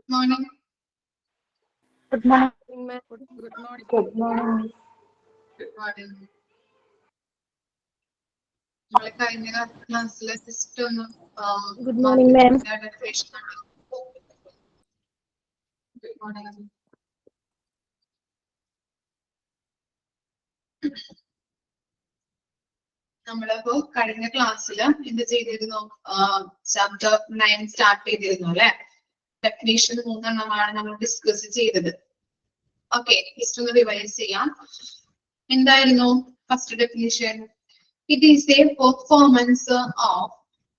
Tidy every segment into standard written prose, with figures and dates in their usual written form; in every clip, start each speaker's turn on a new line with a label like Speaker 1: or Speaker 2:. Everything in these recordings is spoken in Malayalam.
Speaker 1: morning.
Speaker 2: Good morning, ma'am.
Speaker 1: Good morning.
Speaker 2: Good morning.
Speaker 1: Good morning. നമ്മളെ കഴിഞ്ഞ ക്ലാസ്സിലെ ജസ്റ്റ് ഒന്ന്
Speaker 2: Good morning, ma'am.
Speaker 1: Definition good morning. നമ്മളിപ്പോ കഴിഞ്ഞ ക്ലാസ്സിൽ എന്ത് ചെയ്തിരുന്നു? ചാപ്റ്റർ 9 സ്റ്റാർട്ട് ചെയ്തിരുന്നു അല്ലെ? ഡെഫിനേഷൻ 3 നമ്മൾ ഡിസ്കസ് ചെയ്തത്. ഓക്കെ, ജസ്റ്റ് ഒന്ന് റിവൈസ് ചെയ്യാം. എന്തായിരുന്നു first definition? It is a performance of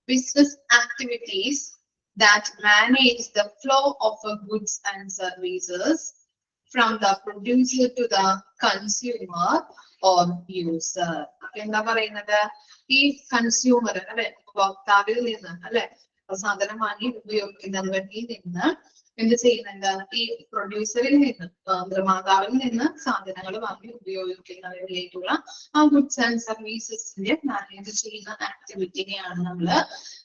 Speaker 1: business activities that manage the flow of goods and services from the producer to the consumer or user. എന്താ പറയുന്നത്? ഈ കൺസ്യൂമർ അല്ലെ, ഉപഭോക്താവിൽ നിന്ന് അല്ലെ, സാധനം വാങ്ങി ഉപയോഗിക്കുന്നവരിൽ നിന്ന് എന്ത് ചെയ്യുന്നുണ്ട്? ഈ പ്രൊഡ്യൂസറിൽ നിന്ന്, നിർമ്മാതാവിൽ നിന്ന് സാധനങ്ങൾ വാങ്ങി ഉപയോഗിക്കുന്നവരിലേക്കുള്ള ആ ഗുഡ്സ് ആൻഡ് സർവീസസിന്റെ മാനേജ് ചെയ്യുന്ന ആക്ടിവിറ്റിനെയാണ് നമ്മള്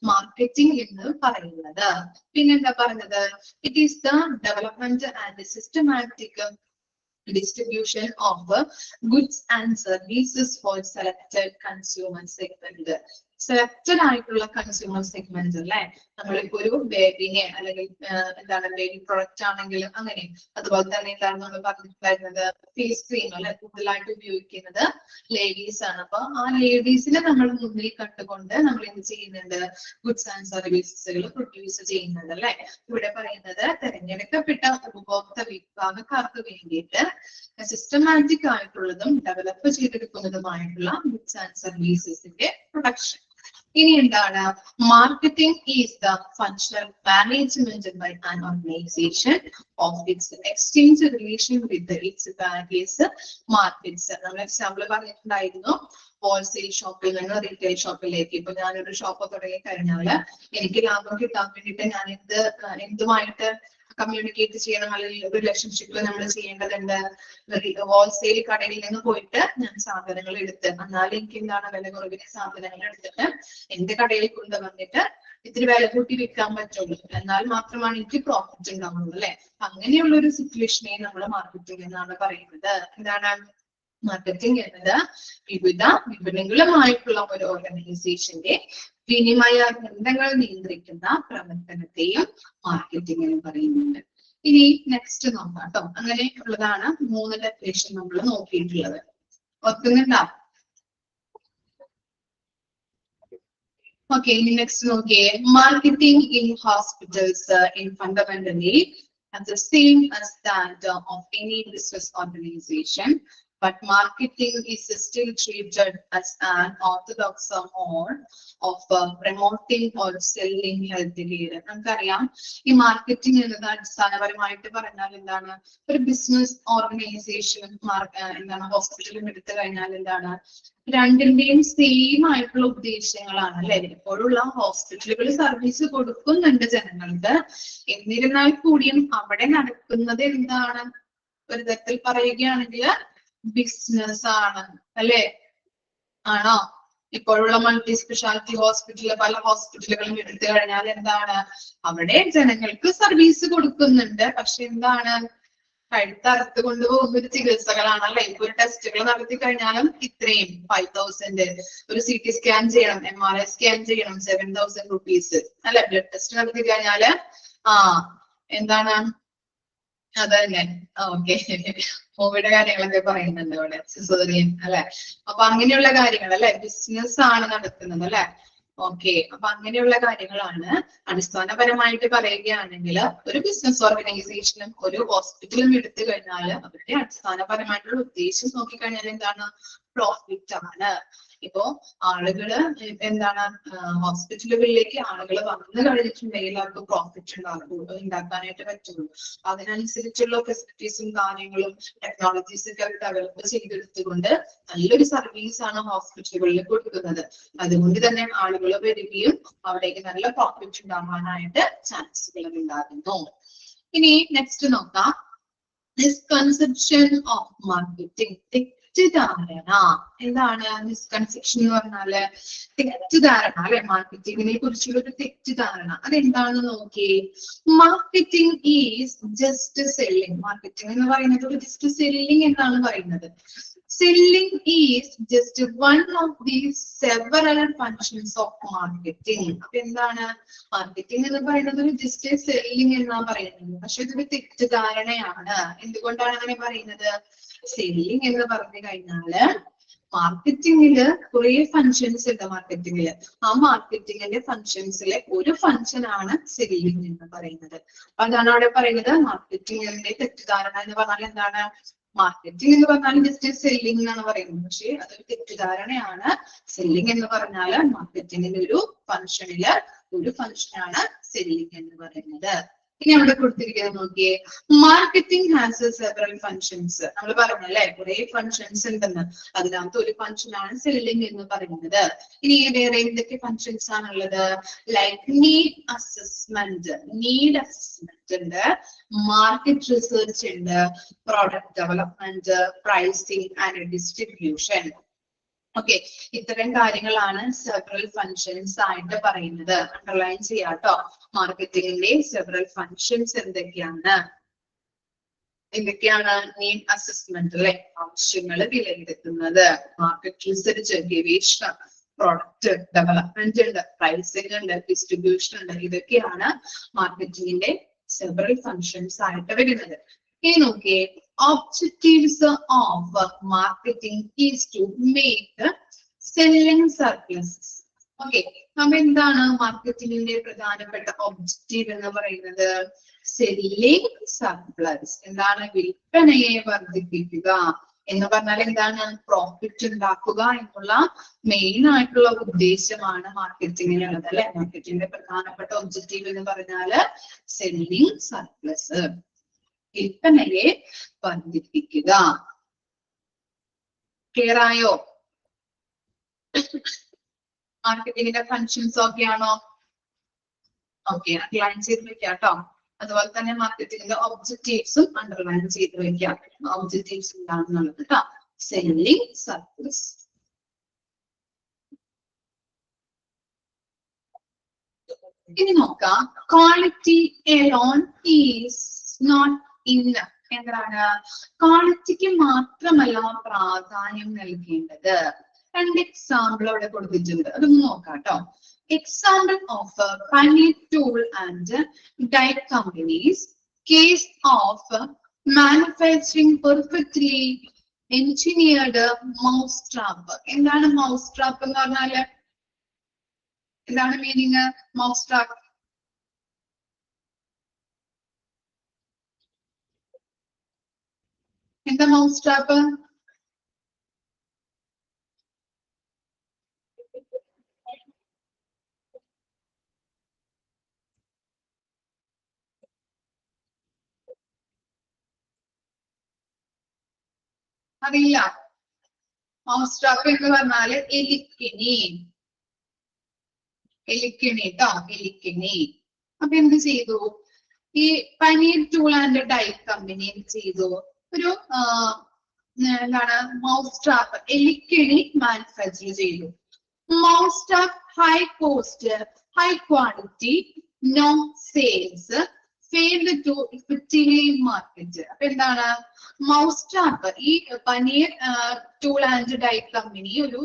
Speaker 1: മാർക്കറ്റിംഗ് എന്ന് പറയുന്നത്. പിന്നെന്താ പറഞ്ഞത്? It is the development and systematic distribution of goods and services for selected consumer segment. Selected ആയിട്ടുള്ള കൺസ്യൂമർ സെഗ്മെന്റ് അല്ലെ, നമ്മളിപ്പോ ഒരു ബേബിനെ അല്ലെങ്കിൽ എന്താണ് ബേബി പ്രൊഡക്റ്റ് ആണെങ്കിൽ അങ്ങനെ, അതുപോലെ തന്നെ എന്താണ് നമ്മൾ പറഞ്ഞിട്ടുണ്ടായിരുന്നത്? ഫേസ് ക്രീം അല്ലെ, കൂടുതലായിട്ട് ഉപയോഗിക്കുന്നത് ലേഡീസ് ആണ്. അപ്പൊ ആ ലേഡീസിനെ നമ്മൾ മുന്നിൽ കണ്ടുകൊണ്ട് നമ്മൾ എന്ത് ചെയ്യുന്നുണ്ട്? ഗുഡ്സ് ആൻഡ് സർവീസസുകൾ പ്രൊഡ്യൂസ് ചെയ്യുന്നുണ്ട് അല്ലെ. ഇവിടെ പറയുന്നത് തെരഞ്ഞെടുക്കപ്പെട്ട ഉപഭോക്തൃ വിഭാഗക്കാർക്ക് വേണ്ടിയിട്ട് സിസ്റ്റമാറ്റിക് ആയിട്ടുള്ളതും ഡെവലപ്പ് ചെയ്തെടുക്കുന്നതുമായിട്ടുള്ള ഗുഡ്സ് ആൻഡ് സർവീസസിന്റെ പ്രൊഡക്ഷൻ. ഇനി എന്താണ്? Marketing is the functional management by an organisation of its exchange relation with its various markets. നമ്മൾ എക്സാമ്പിൾ പറഞ്ഞിട്ടുണ്ടായിരുന്നു, ഹോൾസെയിൽ ഷോപ്പിൽ നിന്ന് റീറ്റെയിൽ ഷോപ്പിലേക്ക്. ഇപ്പൊ ഞാനൊരു ഷോപ്പ് തുടങ്ങി കഴിഞ്ഞാല് എനിക്ക് ലാഭം കിട്ടാൻ വേണ്ടിയിട്ട് ഞാൻ എന്തുമായിട്ട് കമ്മ്യൂണിക്കേറ്റ് ചെയ്യണം, അല്ലെങ്കിൽ റിലേഷൻഷിപ്പിൽ നമ്മൾ ചെയ്യേണ്ടതുണ്ട്? ഹോൾസെയിൽ കടയിൽ നിന്ന് പോയിട്ട് ഞാൻ സാധനങ്ങൾ എടുത്ത്, എന്നാൽ എനിക്ക് എന്താണ് വില കുറവിന് സാധനങ്ങൾ എടുത്തിട്ട് എന്റെ കടയിൽ കൊണ്ടുവന്നിട്ട് ഇത്തിരി വില കൂട്ടി വിൽക്കാൻ പറ്റുള്ളൂ, എന്നാൽ മാത്രമാണ് എനിക്ക് പ്രോഫിറ്റ് ഉണ്ടാവുള്ളൂ അല്ലെ. അങ്ങനെയുള്ള ഒരു സിറ്റുവേഷനെ നമ്മൾ മാർക്കറ്റിംഗ് എന്നാണ് പറയുന്നത്. എന്താണ് മാർക്കറ്റിംഗ് എന്നത്? വിവിധ വിപണികളുമായിട്ടുള്ള ഒരു ഓർഗനൈസേഷന്റെ വിനിമയ ബന്ധങ്ങൾ നിയന്ത്രിക്കുന്ന പ്രവർത്തനത്തെയും മാർക്കറ്റിംഗ് എന്ന് പറയുന്നുണ്ട്. ഇനി നെക്സ്റ്റ് നോക്കാം കേട്ടോ. അങ്ങനെ ഉള്ളതാണ് 3 ഡെഫിനേഷൻ നമ്മൾ നോക്കിയിട്ടുള്ളത്. ഓർക്കുന്നുണ്ടോ? ഓക്കെ, ഇനി നെക്സ്റ്റ് നോക്കിയേ. Marketing in hospitals in fundamentally as the same as that of any business organization, but marketing is still treated as an orthodox mode of promoting or selling healthcare. നമുക്കറിയാം, ഈ മാർക്കറ്റിംഗ് എന്നത് അടിസ്ഥാനപരമായിട്ട് പറഞ്ഞാൽ എന്താണ്? ഒരു ബിസിനസ് ഓർഗനൈസേഷനും എന്താണ് ഹോസ്പിറ്റലും എടുത്തു കഴിഞ്ഞാൽ എന്താണ്? രണ്ടിന്റെയും സെയിം ആയിട്ടുള്ള ഉദ്ദേശങ്ങളാണ് അല്ലെ. ഇപ്പോഴുള്ള ഹോസ്പിറ്റലുകൾ സർവീസ് കൊടുക്കുന്നുണ്ട് ജനങ്ങൾക്ക്, എന്നിരുന്നാൽ കൂടിയും അവിടെ നടക്കുന്നത് എന്താണ്? ഒരു തരത്തിൽ പറയുകയാണെങ്കിൽ ബിസിനസ് ആണ് അല്ലെ. ആണോ? ഇപ്പോഴുള്ള മൾട്ടി സ്പെഷ്യാലിറ്റി ഹോസ്പിറ്റല്, പല ഹോസ്പിറ്റലുകളും എടുത്തു കഴിഞ്ഞാൽ എന്താണ്? അവിടെ ജനങ്ങൾക്ക് സർവീസ് കൊടുക്കുന്നുണ്ട്, പക്ഷെ എന്താണ്? കഴുത്തറുത്ത് കൊണ്ടുപോകുന്ന ഒരു ചികിത്സകളാണ് അല്ലെ. ഇപ്പൊ ഒരു ടെസ്റ്റുകൾ നടത്തി കഴിഞ്ഞാലും ഇത്രയും 5000, ഒരു CT സ്കാൻ ചെയ്യണം, MRI സ്കാൻ ചെയ്യണം, 7000 rupees അല്ലെ. ബ്ലഡ് ടെസ്റ്റ് നടത്തി കഴിഞ്ഞാല് എന്താണ്? അതന്നെ. ഓക്കെ, കോവിഡ് കാര്യങ്ങളൊക്കെ പറയുന്നുണ്ട് ഇവിടെ, സിസേറിയൻ അല്ലെ. അപ്പൊ അങ്ങനെയുള്ള കാര്യങ്ങൾ അല്ലെ, ബിസിനസ് ആണ് നടക്കുന്നത് അല്ലെ. ഓക്കെ, അപ്പൊ അങ്ങനെയുള്ള കാര്യങ്ങളാണ് അടിസ്ഥാനപരമായിട്ട് പറയുകയാണെങ്കിൽ ഒരു ബിസിനസ് ഓർഗനൈസേഷനും ഒരു ഹോസ്പിറ്റലും എടുത്തു കഴിഞ്ഞാൽ അവരുടെ അടിസ്ഥാനപരമായിട്ടുള്ള ഉദ്ദേശം നോക്കിക്കഴിഞ്ഞാൽ എന്താണ്? പ്രോഫിറ്റ് ആണ്. ഇപ്പോ ആളുകള് എന്താണ് ഹോസ്പിറ്റലുകളിലേക്ക് ആളുകൾ വന്നു കഴിഞ്ഞിട്ടുണ്ടെങ്കിൽ അവർക്ക് പ്രോഫിറ്റ് ഉണ്ടാക്കാനായിട്ട് പറ്റുള്ളൂ. അതിനനുസരിച്ചുള്ള ഫെസിലിറ്റീസും കാര്യങ്ങളും ടെക്നോളജീസ് ഒക്കെ അവർ ഡെവലപ്പ് ചെയ്തെടുത്തുകൊണ്ട് നല്ലൊരു സർവീസ് ആണ് ഹോസ്പിറ്റലുകളിൽ കൊടുക്കുന്നത്. അതുകൊണ്ട് തന്നെ ആളുകൾ വരികയും അവിടേക്ക് നല്ല പ്രോഫിറ്റ് ഉണ്ടാകാനായിട്ട് ചാൻസുകൾ ഉണ്ടാകുന്നു. ഇനി നെക്സ്റ്റ് നോക്കാം. This conception of marketing, തെറ്റിദ്ധാരണ. എന്താണ് മിസ്കൺസെപ്ഷൻ എന്ന് പറഞ്ഞാല്? തെറ്റിദ്ധാരണ അല്ലെ? മാർക്കറ്റിങ്ങിനെ കുറിച്ചുള്ള ഒരു തെറ്റിദ്ധാരണ. അതെന്താണെന്ന് നോക്കിയേ. Marketing is just selling. Marketing എന്ന് പറയുന്നത് ജസ്റ്റ് സെല്ലിംഗ് എന്നാണ് പറയുന്നത്. Selling is just one of the several functions of marketing. അപ്പൊ എന്താണ് മാർക്കറ്റിംഗ് എന്ന് പറയുന്നത്? ജസ്റ്റ് സെല്ലിംഗ് എന്നാണ് പറയുന്നത്. പക്ഷെ ഇതൊരു തെറ്റിദ്ധാരണയാണ്. എന്തുകൊണ്ടാണ് അങ്ങനെ പറയുന്നത്? സെല്ലിംഗ് എന്ന് പറഞ്ഞു കഴിഞ്ഞാല് മാർക്കറ്റിംഗില് കുറെ ഫങ്ഷൻസ് ഉണ്ട്. മാർക്കറ്റിംഗില് ആ മാർക്കറ്റിംഗിന്റെ ഫങ്ഷൻസിലെ ഒരു ഫങ്ഷൻ ആണ് സെല്ലിംഗ് എന്ന് പറയുന്നത്. അപ്പൊ അതാണ് അവിടെ പറയുന്നത്. മാർക്കറ്റിംഗിന്റെ തെറ്റിദ്ധാരണ എന്ന് പറഞ്ഞാൽ എന്താണ്? മാർക്കറ്റിംഗ് എന്ന് പറഞ്ഞാൽ ജസ്റ്റ് സെല്ലിംഗ് എന്നാണ് പറയുന്നത്. പക്ഷെ അതൊരു തെറ്റിദ്ധാരണയാണ്. സെല്ലിംഗ് എന്ന് പറഞ്ഞാല് മാർക്കറ്റിംഗിന്റെ ഒരു ഫങ്ഷനില് ഒരു ഫങ്ഷനാണ് സെല്ലിംഗ് എന്ന് പറയുന്നത്. ഇനി അവിടെ കൊടുത്തിരിക്കുന്നത് നോക്കിയേ. Marketing has several functions. നമ്മൾ പറഞ്ഞല്ലേ കുറെ ഫങ്ഷൻസ് ഉണ്ടെന്ന്. അതിനകത്ത് ഒരു ഫങ്ഷൻ ആണ് സെല്ലിംഗ് എന്ന് പറയുന്നത്. ഇനി വേറെ എന്തൊക്കെ ഫങ്ഷൻസ് ആണുള്ളത്? Like need assessment. Need assessment ഉണ്ട്, മാർക്കറ്റ് റിസർച്ച് ഉണ്ട്, product development, pricing and distribution. Okay, ഇത്തരം കാര്യങ്ങളാണ് സെവറൽ ഫങ്ഷൻസ് ആയിട്ട് പറയുന്നത്. അണ്ടർലൈൻ ചെയ്യാട്ടോ. മാർക്കറ്റിംഗിന്റെ സെവറൽ ഫങ്ഷൻസ് എന്തൊക്കെയാണ്? നീഡ് അസസ്മെന്റ് അല്ലെ? ആവശ്യങ്ങൾ വിലയിരുത്തുന്നത്, മാർക്കറ്റ് റിസർച്ച് ഗവേഷണം, പ്രോഡക്റ്റ് ഡെവലപ്മെന്റ് ഉണ്ട്, പ്രൈസിംഗ് ഉണ്ട്, ഡിസ്ട്രിബ്യൂഷൻ ഉണ്ട്. ഇതൊക്കെയാണ് മാർക്കറ്റിംഗിന്റെ സെവറൽ ഫങ്ഷൻസ് ആയിട്ട് വരുന്നത്. ഇനി നോക്കിയേ. Objectives of marketing is to make selling surpluses. Okay, അപ്പൊ എന്താണ് മാർക്കറ്റിംഗിന്റെ പ്രധാനപ്പെട്ട ഒബ്ജക്റ്റീവ് എന്ന് പറയുന്നത്? Selling surplus. എന്താണ്? വിൽപ്പനയെ വർദ്ധിപ്പിക്കുക എന്ന് പറഞ്ഞാൽ എന്താണ്? പ്രോഫിറ്റ് ഉണ്ടാക്കുക എന്നുള്ള മെയിൻ ആയിട്ടുള്ള ഉദ്ദേശമാണ് മാർക്കറ്റിംഗിനുള്ളത് അല്ലെ? മാർക്കറ്റിംഗിന്റെ പ്രധാനപ്പെട്ട ഒബ്ജക്റ്റീവ് എന്ന് പറഞ്ഞാല് സെല്ലിംഗ് സർപ്ലസ്, വിൽപ്പനയെ വർദ്ധിപ്പിക്കുക. ക്ലിയർ ആയോ? മാർക്കറ്റിംഗിന്റെ ഫങ്ഷൻസ് ഒക്കെ ആണോ? ഓക്കെ, അണ്ടർലൈൻ ചെയ്ത് വെക്കാട്ടോ. അതുപോലെ തന്നെ മാർക്കറ്റിംഗിന്റെ ഒബ്ജക്റ്റീവ്സും അണ്ടർലൈൻ ചെയ്ത് വെക്കാം. ഒബ്ജക്റ്റീവ്സ് എന്താണെന്നുള്ളത് കേട്ടോ. Selling surplus. ഇനി നോക്കാം. Quality alone is not enough. എന്താണ്? ക്വാളിറ്റിക്ക് മാത്രമല്ല പ്രാധാന്യം നൽകേണ്ടത്. രണ്ട് എക്സാമ്പിൾ അവിടെ കൊടുത്തിട്ടുണ്ട്. അതൊന്ന് നോക്കാം കേട്ടോ. Example of Paneer tool and die companies case of manufacturing perfectly engineered mouse trap. എന്താണ് മൗസ് ട്രാപ്പ് എന്ന് പറഞ്ഞാല്? എന്താണ് മീനിങ് മൗസ് ട്രാപ്പ്? എന്താ മൗസ് ട്രാപ്പ്? അറിയില്ല. മൗസ് ട്രാപ്പ് എന്ന് പറഞ്ഞാല് എലിക്കിണി. എലിക്കിണി ട്ടോ, എലിക്കിണി. അപ്പൊ എന്ത് ചെയ്തു? ഈ Paneer tool and die company എന്ത് ചെയ്തു? ഒരു എന്താണ് മൗസ് ട്രാപ്പ്, എലിക്കിണി മാനുഫാക്ചർ ചെയ്തു. Mouse trap high cost, high quality, no sales, failed to effectively market. അപ്പൊ എന്താണ്? മൗസ് ട്രാപ്പ്, ഈ Paneer tool and die company ഒരു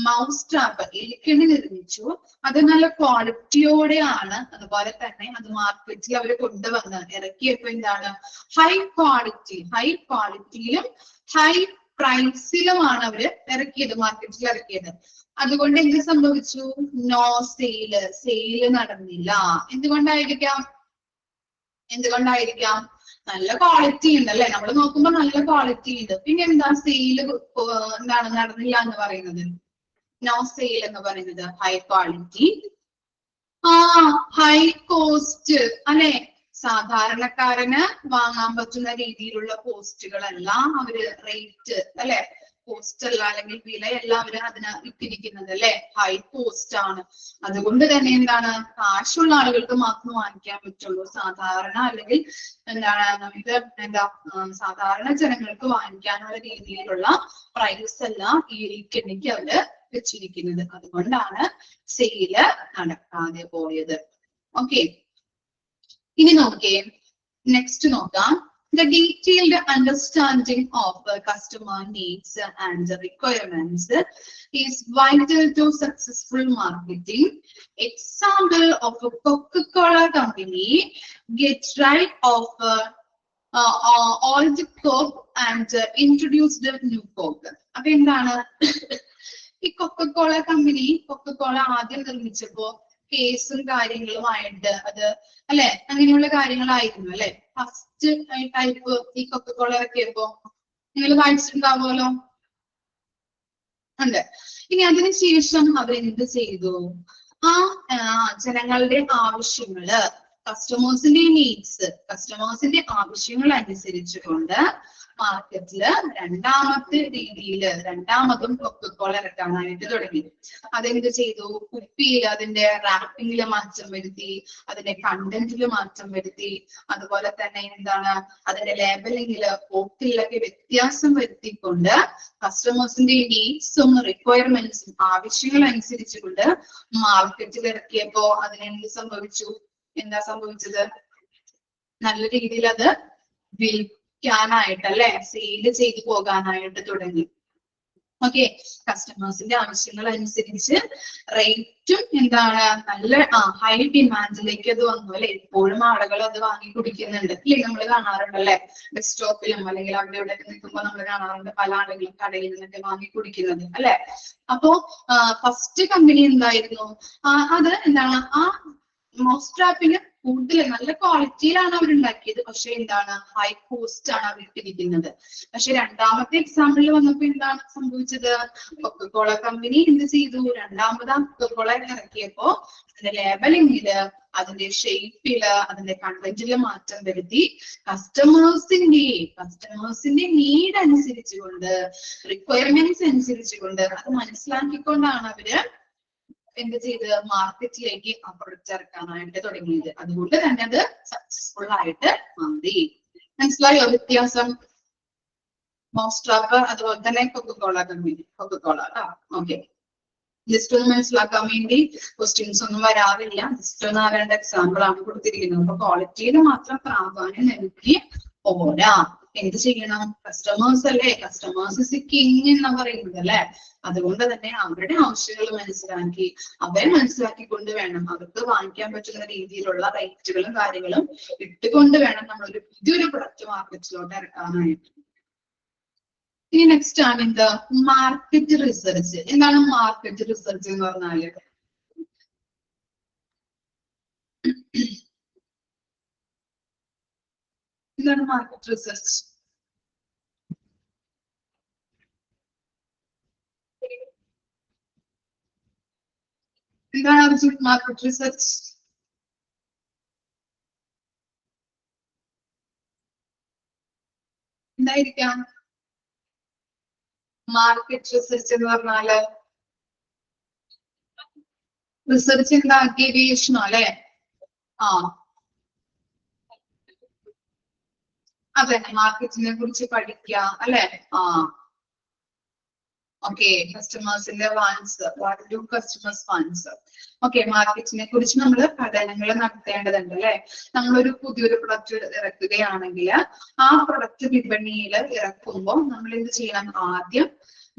Speaker 1: മൗസ് ട്രാപ്പ് എലിക്കിണി നിർമ്മിച്ചു. അത് നല്ല ക്വാളിറ്റിയോടെയാണ്, അതുപോലെ തന്നെ അത് മാർക്കറ്റിൽ അവർ കൊണ്ടുവന്ന് ഇറക്കിയപ്പോ എന്താണ്? ഹൈ ക്വാളിറ്റിയിലും ഹൈ പ്രൈസിലുമാണ് അവര് ഇറക്കിയത്, മാർക്കറ്റിൽ ഇറക്കിയത്. അതുകൊണ്ട് എന്ത് സംഭവിച്ചു? നോ സെയില് നടന്നില്ല. എന്തുകൊണ്ടായിരിക്കാം? നല്ല ക്വാളിറ്റി ഉണ്ട് അല്ലെ? നമ്മൾ നോക്കുമ്പോ നല്ല ക്വാളിറ്റി ഉണ്ട്. പിന്നെ എന്താ സെയില് എന്താണ് നടന്നില്ല എന്ന് പറയുന്നത്? നോ സെയിൽ എന്ന് പറയുന്നത് ഹൈ ക്വാളിറ്റി, ഹൈ കോസ്റ്റ് അല്ലെ? സാധാരണക്കാരന് വാങ്ങാൻ പറ്റുന്ന രീതിയിലുള്ള കോസ്റ്റുകളെല്ലാം അവര് റേറ്റ് അല്ലെ കോസ്റ്റ് അല്ല അല്ലെങ്കിൽ വിലയല്ല അവര് അതിന് ഇട്ടിരിക്കുന്നത് അല്ലെ, ഹൈ കോസ്റ്റ് ആണ്. അതുകൊണ്ട് തന്നെ എന്താണ്, കാശുള്ള ആളുകൾക്ക് മാത്രം വാങ്ങിക്കാൻ പറ്റുള്ളൂ. സാധാരണ അല്ലെങ്കിൽ എന്താണ് നമുക്ക് സാധാരണ ജനങ്ങൾക്ക് വാങ്ങിക്കാനുള്ള രീതിയിലുള്ള പ്രൈസ് അല്ല ഈ കെണിക്ക് അവര് വെച്ചിരിക്കുന്നത്. അതുകൊണ്ടാണ് സെയില് നടക്കാതെ പോയത്. ഓക്കെ, ഇനി നോക്കിയേ, നെക്സ്റ്റ് നോക്കാം. The detailed understanding of customer needs and requirements is vital to successful marketing. Example of a Coca-Cola company get rid of old Coke and introduced the new Coke. അപ്പൊ എന്താണ് ഈ കൊക്കക്കോള കമ്പനി കൊക്കക്കോള ആദ്യം നിർമ്മിച്ചപ്പോ കേസും കാര്യങ്ങളുമായിട്ട് അത് അല്ലെ, അങ്ങനെയുള്ള കാര്യങ്ങളായിരുന്നു അല്ലെ ഫസ്റ്റ് ടൈപ്പ് ഈ കൊക്കക്കോള ഇറക്കിയപ്പോ. നിങ്ങൾ വായിച്ചിട്ടുണ്ടാവുമല്ലോ, ഉണ്ട്. ഇനി അതിനുശേഷം അവരെന്ത് ചെയ്തു, ആ ജനങ്ങളുടെ ആവശ്യങ്ങള്, കസ്റ്റമേഴ്സിന്റെ നീഡ്സ്, കസ്റ്റമേഴ്സിന്റെ ആവശ്യങ്ങൾ അനുസരിച്ചുകൊണ്ട് മാർക്കറ്റില് രണ്ടാമത്തെ രീതിയിൽ രണ്ടാമതും കൊക്കക്കോള ഇറക്കാനായിട്ട് തുടങ്ങി. അതെന്ത് ചെയ്തു, കുപ്പിയിൽ അതിന്റെ റാപ്പിംഗില് മാറ്റം വരുത്തി, അതിന്റെ കണ്ടന്റില് മാറ്റം വരുത്തി, അതുപോലെ തന്നെ എന്താണ് അതിന്റെ ലേബലിംഗില് ബോട്ടിലൊക്കെ വ്യത്യാസം വരുത്തിക്കൊണ്ട് കസ്റ്റമേഴ്സിന്റെ നീഡ്സും റിക്വയർമെന്റ്സും ആവശ്യങ്ങൾ അനുസരിച്ചുകൊണ്ട് മാർക്കറ്റിൽ ഇറക്കിയപ്പോ അതിനെന്ത് സംഭവിച്ചു, എന്താ സംഭവിച്ചത്, നല്ല രീതിയിൽ അത് വിൽക്കാനായിട്ട് അല്ലെ, സെയില് ചെയ്തു പോകാനായിട്ട് തുടങ്ങി. ഓക്കെ, കസ്റ്റമേഴ്സിന്റെ ആവശ്യങ്ങൾ അനുസരിച്ച് റേറ്റും എന്താണ് നല്ല ഹൈ ഡിമാൻഡിലേക്ക് അത് വന്നു അല്ലെ. എപ്പോഴും ആളുകൾ അത് വാങ്ങി കുടിക്കുന്നുണ്ട് അല്ലെ, നമ്മൾ കാണാറുണ്ട് അല്ലെ, ബസ് സ്റ്റോപ്പിലും അല്ലെങ്കിൽ അവിടെ ഇവിടെ നിൽക്കുമ്പോൾ നമ്മൾ കാണാറുണ്ട് പല ആളുകളും കടയിൽ നിന്നൊക്കെ വാങ്ങി കുടിക്കുന്നത് അല്ലെ. അപ്പോ ഫസ്റ്റ് കമ്പനി എന്തായിരുന്നു, അത് എന്താണ് ആ മൗസ്ട്രാപ്പിന് കൂടുതൽ നല്ല ക്വാളിറ്റിയിലാണ് അവർ ഉണ്ടാക്കിയത്, പക്ഷെ എന്താണ് ഹൈ കോസ്റ്റ് ആണ് അവർ ഇട്ടിരിക്കുന്നത്. പക്ഷെ രണ്ടാമത്തെ എക്സാമ്പിളിൽ വന്നപ്പോ എന്താണ് സംഭവിച്ചത്, കൊക്കക്കോള കമ്പനി എന്ത് ചെയ്തു, രണ്ടാമതാം കൊക്കക്കോള ഇറക്കിയപ്പോ അതിന്റെ ലേബലിംഗില്, അതിന്റെ ഷേപ്പില്, അതിന്റെ കണ്ടന്റില് മാറ്റം വരുത്തി കസ്റ്റമേഴ്സിന്റെ നീഡ് അനുസരിച്ചുകൊണ്ട്, റിക്വയർമെന്റ്സ് അനുസരിച്ചുകൊണ്ട് അത് മനസ്സിലാക്കിക്കൊണ്ടാണ് അവര് എന്ത് ചെയ്ത് മാർക്കറ്റിലേക്ക് ആ പ്രൊഡക്റ്റ് ഇറക്കാനായിട്ട് തുടങ്ങിയത്. അതുകൊണ്ട് തന്നെ അത് സക്സസ്ഫുൾ ആയിട്ട് മാറി. മനസ്സിലായോ വ്യത്യാസം? മൗസ്ട്രാപ്പ് അതുപോലെ തന്നെ Coca Cola company, Coca Cola. Okay, just ഒന്ന് മനസ്സിലാക്കാൻ വേണ്ടി ക്വസ്റ്റ്യൻസ് ഒന്നും വരാറില്ല, ജസ്റ്റ് ഒന്ന് രണ്ട് എക്സാമ്പിൾ ആണ് കൊടുത്തിരിക്കുന്നത്. അപ്പൊ ക്വാളിറ്റിയിൽ മാത്രം പ്രാധാന്യം നൽകി പോരാ, എന്ത് ചെയ്യണം, കസ്റ്റമേഴ്സ് അല്ലേ, കസ്റ്റമേഴ്സ് ഇസ് കിങ് എന്ന് പറയുന്നത് അല്ലെ. അതുകൊണ്ട് തന്നെ അവരുടെ ആവശ്യങ്ങൾ മനസ്സിലാക്കി അവരെ മനസ്സിലാക്കിക്കൊണ്ട് വേണം അവർക്ക് വാങ്ങിക്കാൻ പറ്റുന്ന രീതിയിലുള്ള റേറ്റുകളും കാര്യങ്ങളും ഇട്ടുകൊണ്ട് വേണം നമ്മളൊരു പുതിയൊരു പ്രൊഡക്റ്റ് മാർക്കറ്റിലോട്ട് ഇറക്കാനായിട്ട്. ഇനി നെക്സ്റ്റ് ആണ് എന്ത്, മാർക്കറ്റ് റിസർച്ച്. എന്താണ് മാർക്കറ്റ് റിസർച്ച് എന്ന് പറഞ്ഞാല്, എന്താണ് മാർക്കറ്റ് റിസർച്ച്? എന്താണ് അർജുൻ മാർക്കറ്റ് റിസർച്ച്? എന്തായിരിക്കാം മാർക്കറ്റ് റിസർച്ച് എന്ന് പറഞ്ഞാല്? റിസർച്ച് എന്താ, ഗവേഷണം അല്ലെ. അതെ, മാർക്കറ്റിനെ കുറിച്ച് പഠിക്കുക അല്ലെ. ഓക്കെ, കസ്റ്റമേഴ്സിന്റെ wants, what do customers wants. Okay, മാർക്കറ്റിനെ കുറിച്ച് നമ്മൾ പഠനങ്ങൾ നടത്തേണ്ടതുണ്ട് അല്ലെ. നമ്മളൊരു പുതിയൊരു പ്രൊഡക്റ്റ് ഇറക്കുകയാണെങ്കിൽ ആ പ്രൊഡക്റ്റ് വിപണിയിൽ ഇറക്കുമ്പോൾ നമ്മൾ എന്ത് ചെയ്യണം, ആദ്യം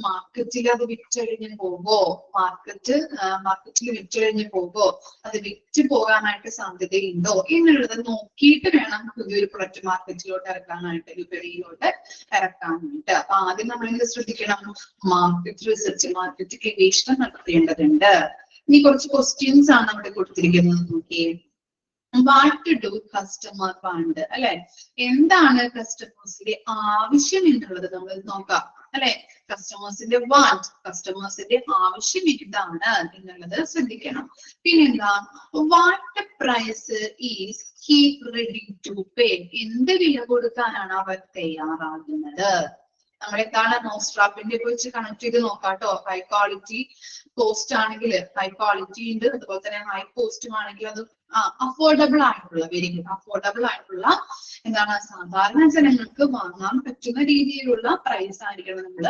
Speaker 1: മാർക്കറ്റിൽ അത് വിറ്റഴിഞ്ഞ് പോകോ, മാർക്കറ്റിൽ വിറ്റഴിഞ്ഞ് പോകോ, അത് വിറ്റ് പോകാനായിട്ട് സാധ്യതയുണ്ടോ എന്നുള്ളത് നോക്കിയിട്ട് വേണം പുതിയൊരു പ്രൊഡക്റ്റ് മാർക്കറ്റിലോട്ട് ഇറക്കാനായിട്ട്, വിപണിയിലോട്ട് ഇറക്കാനായിട്ട്. അപ്പൊ ആദ്യം നമ്മൾ എന്ത് ശ്രദ്ധിക്കണം, മാർക്കറ്റ് റിസർച്ച്, മാർക്കറ്റ് ഗവേഷണം നടത്തേണ്ടതുണ്ട്. ഇനി കുറച്ച് ക്വസ്റ്റ്യൻസ് ആണ് അവിടെ കൊടുത്തിരിക്കുന്നത്, നോക്കിയേ. വാട്ട് ഡു കസ്റ്റമർ വാണ്ട് അല്ലെ, എന്താണ് കസ്റ്റമേഴ്സിന്റെ ആവശ്യം എന്നുള്ളത് നമ്മൾ നോക്കാം അല്ലെ. കസ്റ്റമേഴ്സിന്റെ വാണ്ട്, കസ്റ്റമേഴ്സിന്റെ ആവശ്യം എന്താണ് എന്നുള്ളത് ശ്രദ്ധിക്കണം. പിന്നെന്താ, what price is he ready to pay, എന്ത് വില കൊടുക്കാനാണ് അവർ തയ്യാറാകുന്നത്. നമ്മൾ എന്താണ് മോസ്ട്രാപ്പിന്റെ വെച്ച് കണക്ട് ചെയ്ത് നോക്കാട്ടോ. ഹൈ ക്വാളിറ്റി കോസ്റ്റ് ആണെങ്കിൽ ഹൈ ക്വാളിറ്റി ഉണ്ട്, അതുപോലെ തന്നെ ഹൈ കോസ്റ്റും ആണെങ്കിൽ അത് അഫോർഡബിൾ ആയിട്ടുള്ള വെരി ഗുഡ് അഫോർഡബിൾ ആയിട്ടുള്ള എന്താണ് സാധാരണ ജനങ്ങൾക്ക് വാങ്ങാൻ പറ്റുന്ന രീതിയിലുള്ള പ്രൈസ് ആയിരിക്കണം നമ്മൾ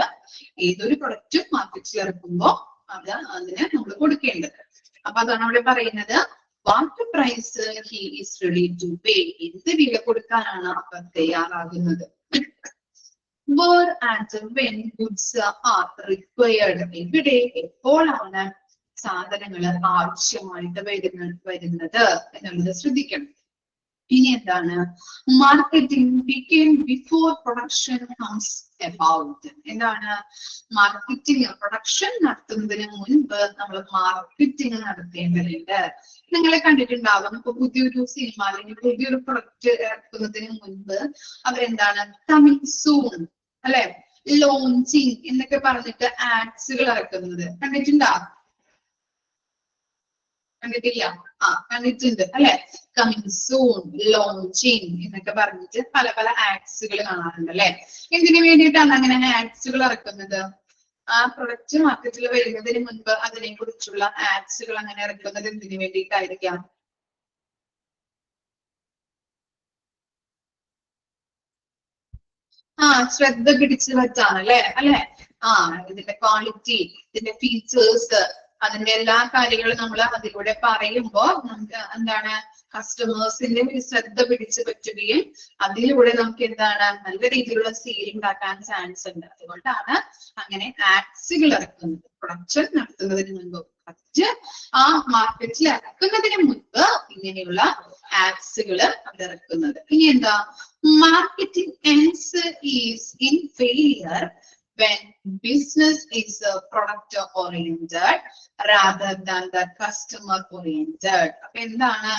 Speaker 1: ഏതൊരു പ്രൊഡക്റ്റും മാർക്കറ്റിൽ ഇറക്കുമ്പോൾ അതിന് നമ്മൾ കൊടുക്കേണ്ടത്. അപ്പൊ അതാണ് അവിടെ പറയുന്നത് what price he is ready to pay, എന്ത് വില കൊടുക്കാനാണ് അവർ തയ്യാറാകുന്നത്. Where and when goods are required, എവിടെ എപ്പോഴാണ് സാധനങ്ങൾ ആവശ്യമായിട്ട് വരുന്നത് എന്നുള്ളത് ശ്രദ്ധിക്കണം. ഇനി എന്താണ് marketing begin before production comes about. എന്താണ് മാർക്കറ്റിംഗ് പ്രൊഡക്ഷൻ നടത്തുന്നതിന് മുൻപ് നമ്മൾ മാർക്കറ്റിംഗ് നടത്തേണ്ടതുണ്ട്. നിങ്ങളെ കണ്ടിട്ടുണ്ടാവും ഇപ്പൊ പുതിയൊരു സിനിമ അല്ലെങ്കിൽ പുതിയൊരു പ്രൊഡക്റ്റ് ഇറക്കുന്നതിന് മുൻപ് അവരെന്താണ് കമ്മിങ് സൂൺ അല്ലെ ലോഞ്ചിങ് എന്നൊക്കെ പറഞ്ഞിട്ട് ആഡ്സുകൾ ഇറക്കുന്നത് കണ്ടിട്ടുണ്ടോ? കണ്ടിട്ടില്ല? കണ്ടിട്ടുണ്ട് അല്ലെ. കമ്മിങ് സൂൺ, ലോഞ്ചിങ് എന്നൊക്കെ പറഞ്ഞിട്ട് പല പല ആഡ്സുകൾ കാണാറുണ്ട് അല്ലെ. എന്തിനു വേണ്ടിയിട്ടാണ് അങ്ങനെ ആഡ്സുകൾ ഇറക്കുന്നത്? ആ പ്രൊഡക്റ്റ് മാർക്കറ്റിൽ വരുന്നതിന് മുൻപ് അതിനെ കുറിച്ചുള്ള ആഡ്സുകൾ അങ്ങനെ ഇറക്കുന്നത് എന്തിനു വേണ്ടിയിട്ടായിരിക്കാം? ശ്രദ്ധ പിടിച്ചു പറ്റാണ് അല്ലെ. ഇതിന്റെ ക്വാളിറ്റി, ഇതിന്റെ ഫീച്ചേഴ്സ്, അതിന്റെ എല്ലാ കാര്യങ്ങളും നമ്മൾ അതിലൂടെ പറയുമ്പോൾ നമുക്ക് എന്താണ് കസ്റ്റമേഴ്സിന്റെ ഒരു ശ്രദ്ധ പിടിച്ചു പറ്റുകയും അതിലൂടെ നമുക്ക് എന്താണ് നല്ല രീതിയിലുള്ള സെയിൽ ഉണ്ടാക്കാൻ ചാൻസ് ഉണ്ട്. അതുകൊണ്ടാണ് അങ്ങനെ ആഡ്സുകൾ ഇറക്കുന്നത്. പ്രൊഡക്ഷൻ നടത്തുന്നതിന് മുൻപ് പ്രൊഡക്റ്റ് മാർക്കറ്റിൽ ഇറക്കുന്നതിന് മുൻപ് ഇങ്ങനെയുള്ള ആഡ്സുകൾ ഇറക്കുന്നത്. ഇനി എന്താ marketing ends is in failure when business is product oriented rather than the customer oriented. അപ്പൊ എന്താണ്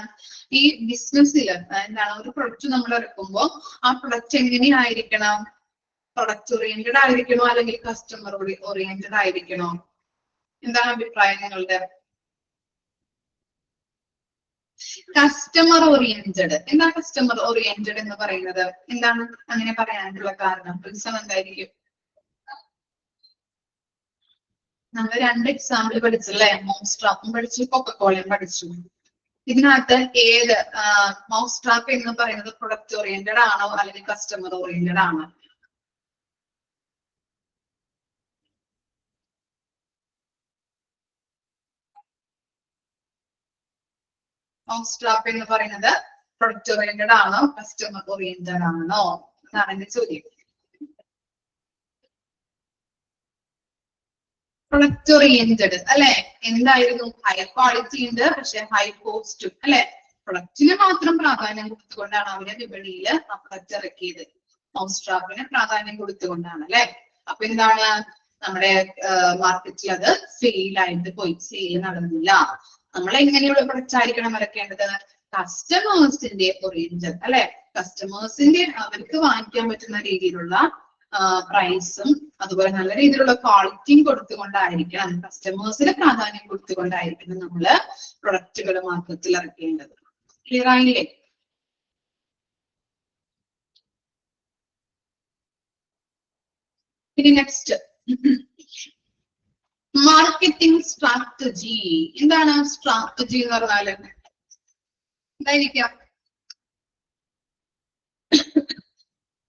Speaker 1: ഈ ബിസിനസ്സിൽ എന്താണ് ഒരു പ്രൊഡക്റ്റ് നമ്മൾ ഇറക്കുമ്പോൾ ആ പ്രൊഡക്റ്റ് എങ്ങനെയായിരിക്കണം? പ്രൊഡക്റ്റ് ഓറിയന്റഡ് ആയിരിക്കണോ അല്ലെങ്കിൽ കസ്റ്റമർ ഓറിയന്റഡ് ആയിരിക്കണോ? എന്താണ് അഭിപ്രായം നിങ്ങളുടെ? Customer oriented. എന്താണ് കസ്റ്റമർ ഓറിയന്റഡ് എന്ന് പറയുന്നത്? എന്താണ് അങ്ങനെ പറയാനുള്ള കാരണം? റീസൺ എന്തായിരിക്കും? നമ്മൾ 2 എക്സാമ്പിൾ പഠിച്ചല്ലേ, മോസ്ട്രാപ്പും പഠിച്ചു, കൊക്കക്കോളയും പഠിച്ചു. ഇതിനകത്ത് ഏത് മൗസ്ട്രാപ്പ് എന്ന് പറയുന്നത് പ്രൊഡക്റ്റ് ഓറിയന്റഡ് ആണോ അല്ലെങ്കിൽ കസ്റ്റമർ ഓറിയന്റഡ് ആണോ? മൗസ്ട്രാപ്പ് എന്ന് പറയുന്നത് പ്രൊഡക്റ്റ് ഓറിയന്റഡ് ആണോ കസ്റ്റമർ ഓറിയന്റഡ് ആണോ എന്നാണ് എന്റെ ചോദ്യം. പ്രൊഡക്റ്റ് ഓറിയന്റഡ് അല്ലെ. എന്തായിരുന്നു? ഹൈ ക്വാളിറ്റി ഉണ്ട് പക്ഷെ ഹൈ കോസ്റ്റും അല്ലെ. പ്രൊഡക്റ്റിന് മാത്രം പ്രാധാന്യം കൊടുത്തുകൊണ്ടാണ് അവര് വിപണിയിൽ പ്രൊഡക്റ്റ് ഇറക്കിയത്. മൗസ്ട്രാപ്പിന് പ്രാധാന്യം കൊടുത്തുകൊണ്ടാണ് അല്ലെ. അപ്പൊ എന്താണ് നമ്മുടെ മാർക്കറ്റിൽ അത് സെയിൽ ആയിട്ട് പോയി, സെയിൽ നടന്നില്ല. നമ്മൾ എങ്ങനെയുള്ള പ്രൊഡക്റ്റ് ആയിരിക്കണം ഇറക്കേണ്ടത്? കസ്റ്റമേഴ്സിന്റെ ഓറിയന്റഡ് അല്ലെ. കസ്റ്റമേഴ്സിന്റെ അവർക്ക് വാങ്ങിക്കാൻ പറ്റുന്ന രീതിയിലുള്ള പ്രൈസും അതുപോലെ നല്ല രീതിയിലുള്ള ക്വാളിറ്റിയും കൊടുത്തുകൊണ്ടായിരിക്കണം, കസ്റ്റമേഴ്സിന് പ്രാധാന്യം കൊടുത്തുകൊണ്ടായിരിക്കണം നമ്മള് പ്രൊഡക്റ്റുകൾ മാർക്കറ്റിൽ ഇറക്കേണ്ടത്. ക്ലിയർ ആയില്ലേ? ഇനി നെക്സ്റ്റ് മാർക്കറ്റിംഗ് സ്ട്രാറ്റജി. എന്താണ് സ്ട്രാറ്റജി എന്ന് പറഞ്ഞാല്? എന്തായിരിക്കാം?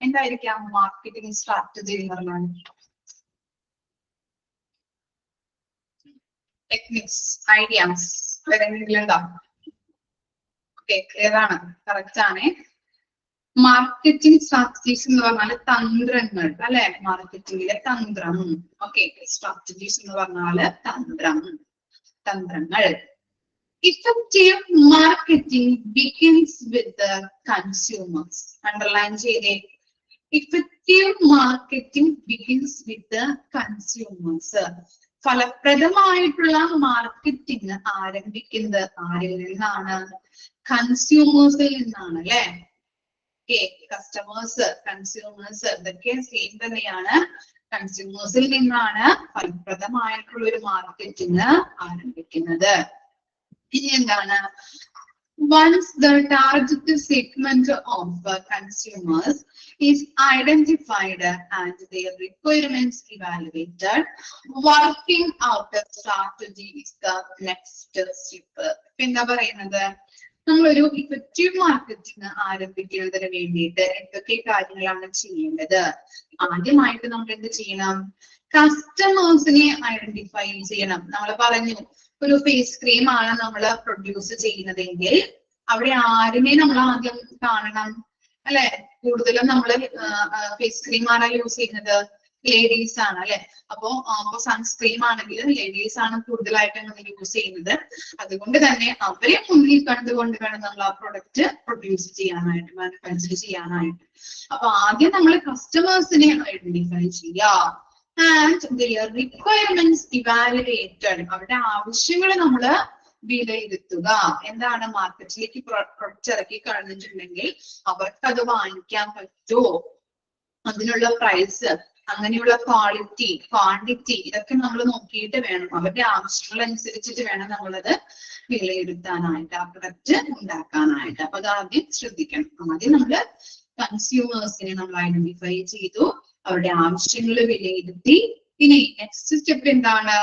Speaker 1: എന്തായിരിക്കാം മാർക്കറ്റിംഗ് സ്ട്രാറ്റജി എന്ന് പറഞ്ഞാൽ? ടെക്നിക്സ്, ഐഡിയാസ് ഏതെങ്കിലും ഉണ്ടോ? ഓക്കെ, ക്ലിയർ ആണ്, കറക്റ്റ് ആണ്. മാർക്കറ്റിംഗ് സ്ട്രാറ്റജീസ് എന്ന് പറഞ്ഞാൽ തന്ത്രങ്ങൾ അല്ലെ. മാർക്കറ്റിംഗിലെ തന്ത്രം. ഓക്കെ, സ്ട്രാറ്റജീസ് എന്ന് പറഞ്ഞാല് തന്ത്രങ്ങൾ. Effective marketing begins with the consumers. Underline ചെയ്തേ. Effective marketing begins with the consumers. ഫലപ്രദമായിട്ടുള്ള മാർക്കറ്റിംഗ് ആരംഭിക്കുന്നത് ആരിൽ നിന്നാണ്? കൺസ്യൂമേഴ്സിൽ നിന്നാണ് അല്ലെ. കസ്റ്റമേഴ്സ്, കൺസ്യൂമേഴ്സ് ഇതൊക്കെ സെയിം തന്നെയാണ്. കൺസ്യൂമേഴ്സിൽ നിന്നാണ് ഫലപ്രദമായിട്ടുള്ള ഒരു മാർക്കറ്റിംഗ് ആരംഭിക്കുന്നത്. ഇനി എന്താണ് Once the target segment of consumers is identified and their requirements evaluated, working out a strategy is the next step. എന്താ പറയുന്നത്, നമ്മളൊരു ഇഫക്റ്റീവ് മാർക്കറ്റിംഗ് ആരംഭിക്കുന്നതിന് വേണ്ടിയിട്ട് എന്തൊക്കെ കാര്യങ്ങളാണ് ചെയ്യേണ്ടത്? ആദ്യമായിട്ട് നമ്മൾ എന്ത് ചെയ്യണം? കസ്റ്റമേഴ്സിനെ ഐഡന്റിഫൈ ചെയ്യണം. നമ്മൾ പറഞ്ഞു, ഒരു ഫേസ് ക്രീം ആണ് നമ്മൾ പ്രൊഡ്യൂസ് ചെയ്യുന്നതെങ്കിൽ അവിടെ ആരുമേ നമ്മൾ ആദ്യം കാണണം, അല്ലെ? കൂടുതലും നമ്മൾ ഫേസ് ക്രീം ആരാ യൂസ് ചെയ്യുന്നത്? ലേഡീസ് ആണ്, അല്ലെ? അപ്പോ സൺസ്ക്രീം ആണെങ്കിലും ലേഡീസ് ആണ് കൂടുതലായിട്ട് നമ്മൾ യൂസ് ചെയ്യുന്നത്. അതുകൊണ്ട് തന്നെ അവരെ മുന്നിൽ കണ്ടുകൊണ്ട് വേണം നമ്മൾ ആ പ്രൊഡക്റ്റ് പ്രൊഡ്യൂസ് ചെയ്യാനായിട്ട്, മാനുഫാക്ചർ ചെയ്യാനായിട്ട്. അപ്പൊ ആദ്യം നമ്മൾ കസ്റ്റമേഴ്സിനെ ഐഡന്റിഫൈ ചെയ്യുക. ആൻഡ് ദിയർ റിക്വയർമെന്റ്സ് ഇവാലുവേറ്റഡ്, അവരുടെ ആവശ്യങ്ങൾ നമ്മൾ വിലയിരുത്തുക. എന്താണ്, മാർക്കറ്റിലേക്ക് പ്രൊഡക്റ്റ് ഇറക്കി കഴിഞ്ഞിട്ടുണ്ടെങ്കിൽ അവർക്ക് അത് വാങ്ങിക്കാൻ പറ്റുമോ, അതിനുള്ള പ്രൈസ്, അങ്ങനെയുള്ള ക്വാളിറ്റി, ക്വാണ്ടിറ്റി, ഇതൊക്കെ നമ്മൾ നോക്കിയിട്ട് വേണം, അവരുടെ ആവശ്യങ്ങൾ അനുസരിച്ചിട്ട് വേണം നമ്മളത് വിലയിരുത്താനായിട്ട്, ആ പ്രൊഡക്റ്റ് ഉണ്ടാക്കാനായിട്ട്. അപ്പൊ അത് ആദ്യം ശ്രദ്ധിക്കണം. ആദ്യം നമ്മള് കൺസ്യൂമേഴ്സിനെ നമ്മൾ ഐഡന്റിഫൈ ചെയ്തു, അവരുടെ ആവശ്യങ്ങൾ വിലയിരുത്തി. ഇനി നെക്സ്റ്റ് സ്റ്റെപ്പ് എന്താണ്?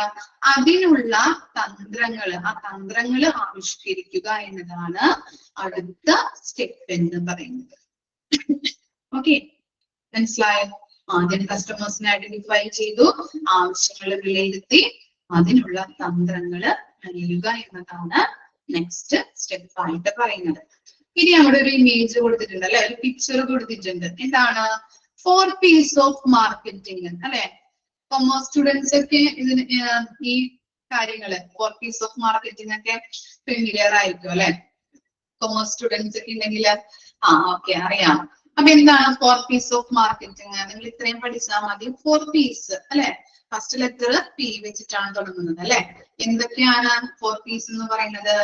Speaker 1: അതിനുള്ള തന്ത്രങ്ങൾ, ആ തന്ത്രങ്ങൾ ആവിഷ്കരിക്കുക എന്നതാണ് അടുത്ത സ്റ്റെപ്പ് എന്ന് പറയുന്നത്. ഓക്കെ, മനസ്സിലായോ? ആദ്യം കസ്റ്റമേഴ്സിനെ ഐഡന്റിഫൈ ചെയ്തു, ആവശ്യങ്ങൾ വിലയിരുത്തി, അതിനുള്ള തന്ത്രങ്ങൾ അറിയുക എന്നതാണ് നെക്സ്റ്റ് സ്റ്റെപ്പ് ആയിട്ട് പറയുന്നത്. ഇനി അവിടെ ഒരു ഇമേജ് കൊടുത്തിട്ടുണ്ട്, അല്ലെ? ഒരു പിക്ചർ കൊടുത്തിട്ടുണ്ട്. എന്താണ്? 4 P's ഓഫ് മാർക്കറ്റിംഗ്, അല്ലെ? കൊമേഴ്സ് സ്റ്റുഡൻസ് ഒക്കെ ഇതിന് ഈ കാര്യങ്ങള് 4 P's ഓഫ് മാർക്കറ്റിംഗ് ഒക്കെ ഫെമിലിയർ ആയിരിക്കും, അല്ലെ? കൊമേഴ്സ് സ്റ്റുഡൻസ് ഒക്കെ ഉണ്ടെങ്കിൽ ഓക്കെ, അറിയാം. അപ്പൊ എന്താണ് 4 P's ഓഫ് മാർക്കറ്റിംഗ്? നിങ്ങൾ ഇത്രയും പഠിച്ചാൽ മതി. 4 P's, അല്ലെ? ഫസ്റ്റ് ലെറ്റർ P വെച്ചിട്ടാണ് തുടങ്ങുന്നത്, അല്ലെ? എന്തൊക്കെയാണ് 4 P's എന്ന് പറയുന്നത്?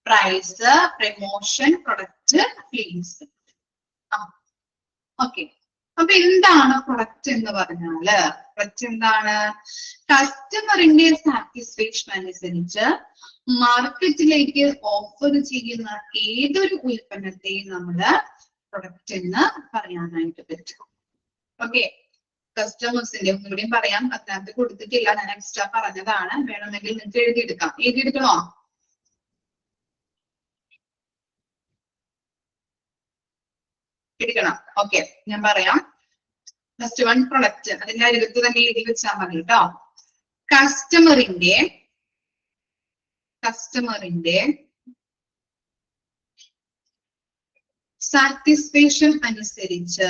Speaker 1: Price, promotion, product, fees. Okay, അപ്പൊ എന്താണ് പ്രൊഡക്റ്റ് എന്ന് പറഞ്ഞാല്? പ്രൊഡക്റ്റ് എന്താണ്? കസ്റ്റമറിന്റെ സാറ്റിസ്ഫാക്ഷൻ അനുസരിച്ച് മാർക്കറ്റിലേക്ക് ഓഫർ ചെയ്യുന്ന ഏതൊരു ഉൽപ്പന്നത്തെയും നമ്മള് പ്രൊഡക്റ്റ് എന്ന് പറയാനായിട്ട് പറ്റും. ഓക്കെ, കസ്റ്റമേഴ്സിന്റെ ഒന്നുകൂടിയും പറയാം, അതിനകത്ത് കൊടുത്തിട്ടില്ല, ഞാൻ എക്സ്ട്രാ പറഞ്ഞതാണ്. വേണമെങ്കിൽ നിങ്ങൾക്ക് എഴുതിയെടുക്കാം. എഴുതിയെടുക്കണോ? എടുക്കണം. ഓക്കെ, ഞാൻ പറയാം. ഫസ്റ്റ് വൺ പ്രൊഡക്റ്റ്, അതിന്റെ അരികത്ത് തന്നെ എഴുതി വെച്ചാൽ മതി കേട്ടോ. കസ്റ്റമറിന്റെ സാറ്റിസ്ഫാക്ഷൻ അനുസരിച്ച്,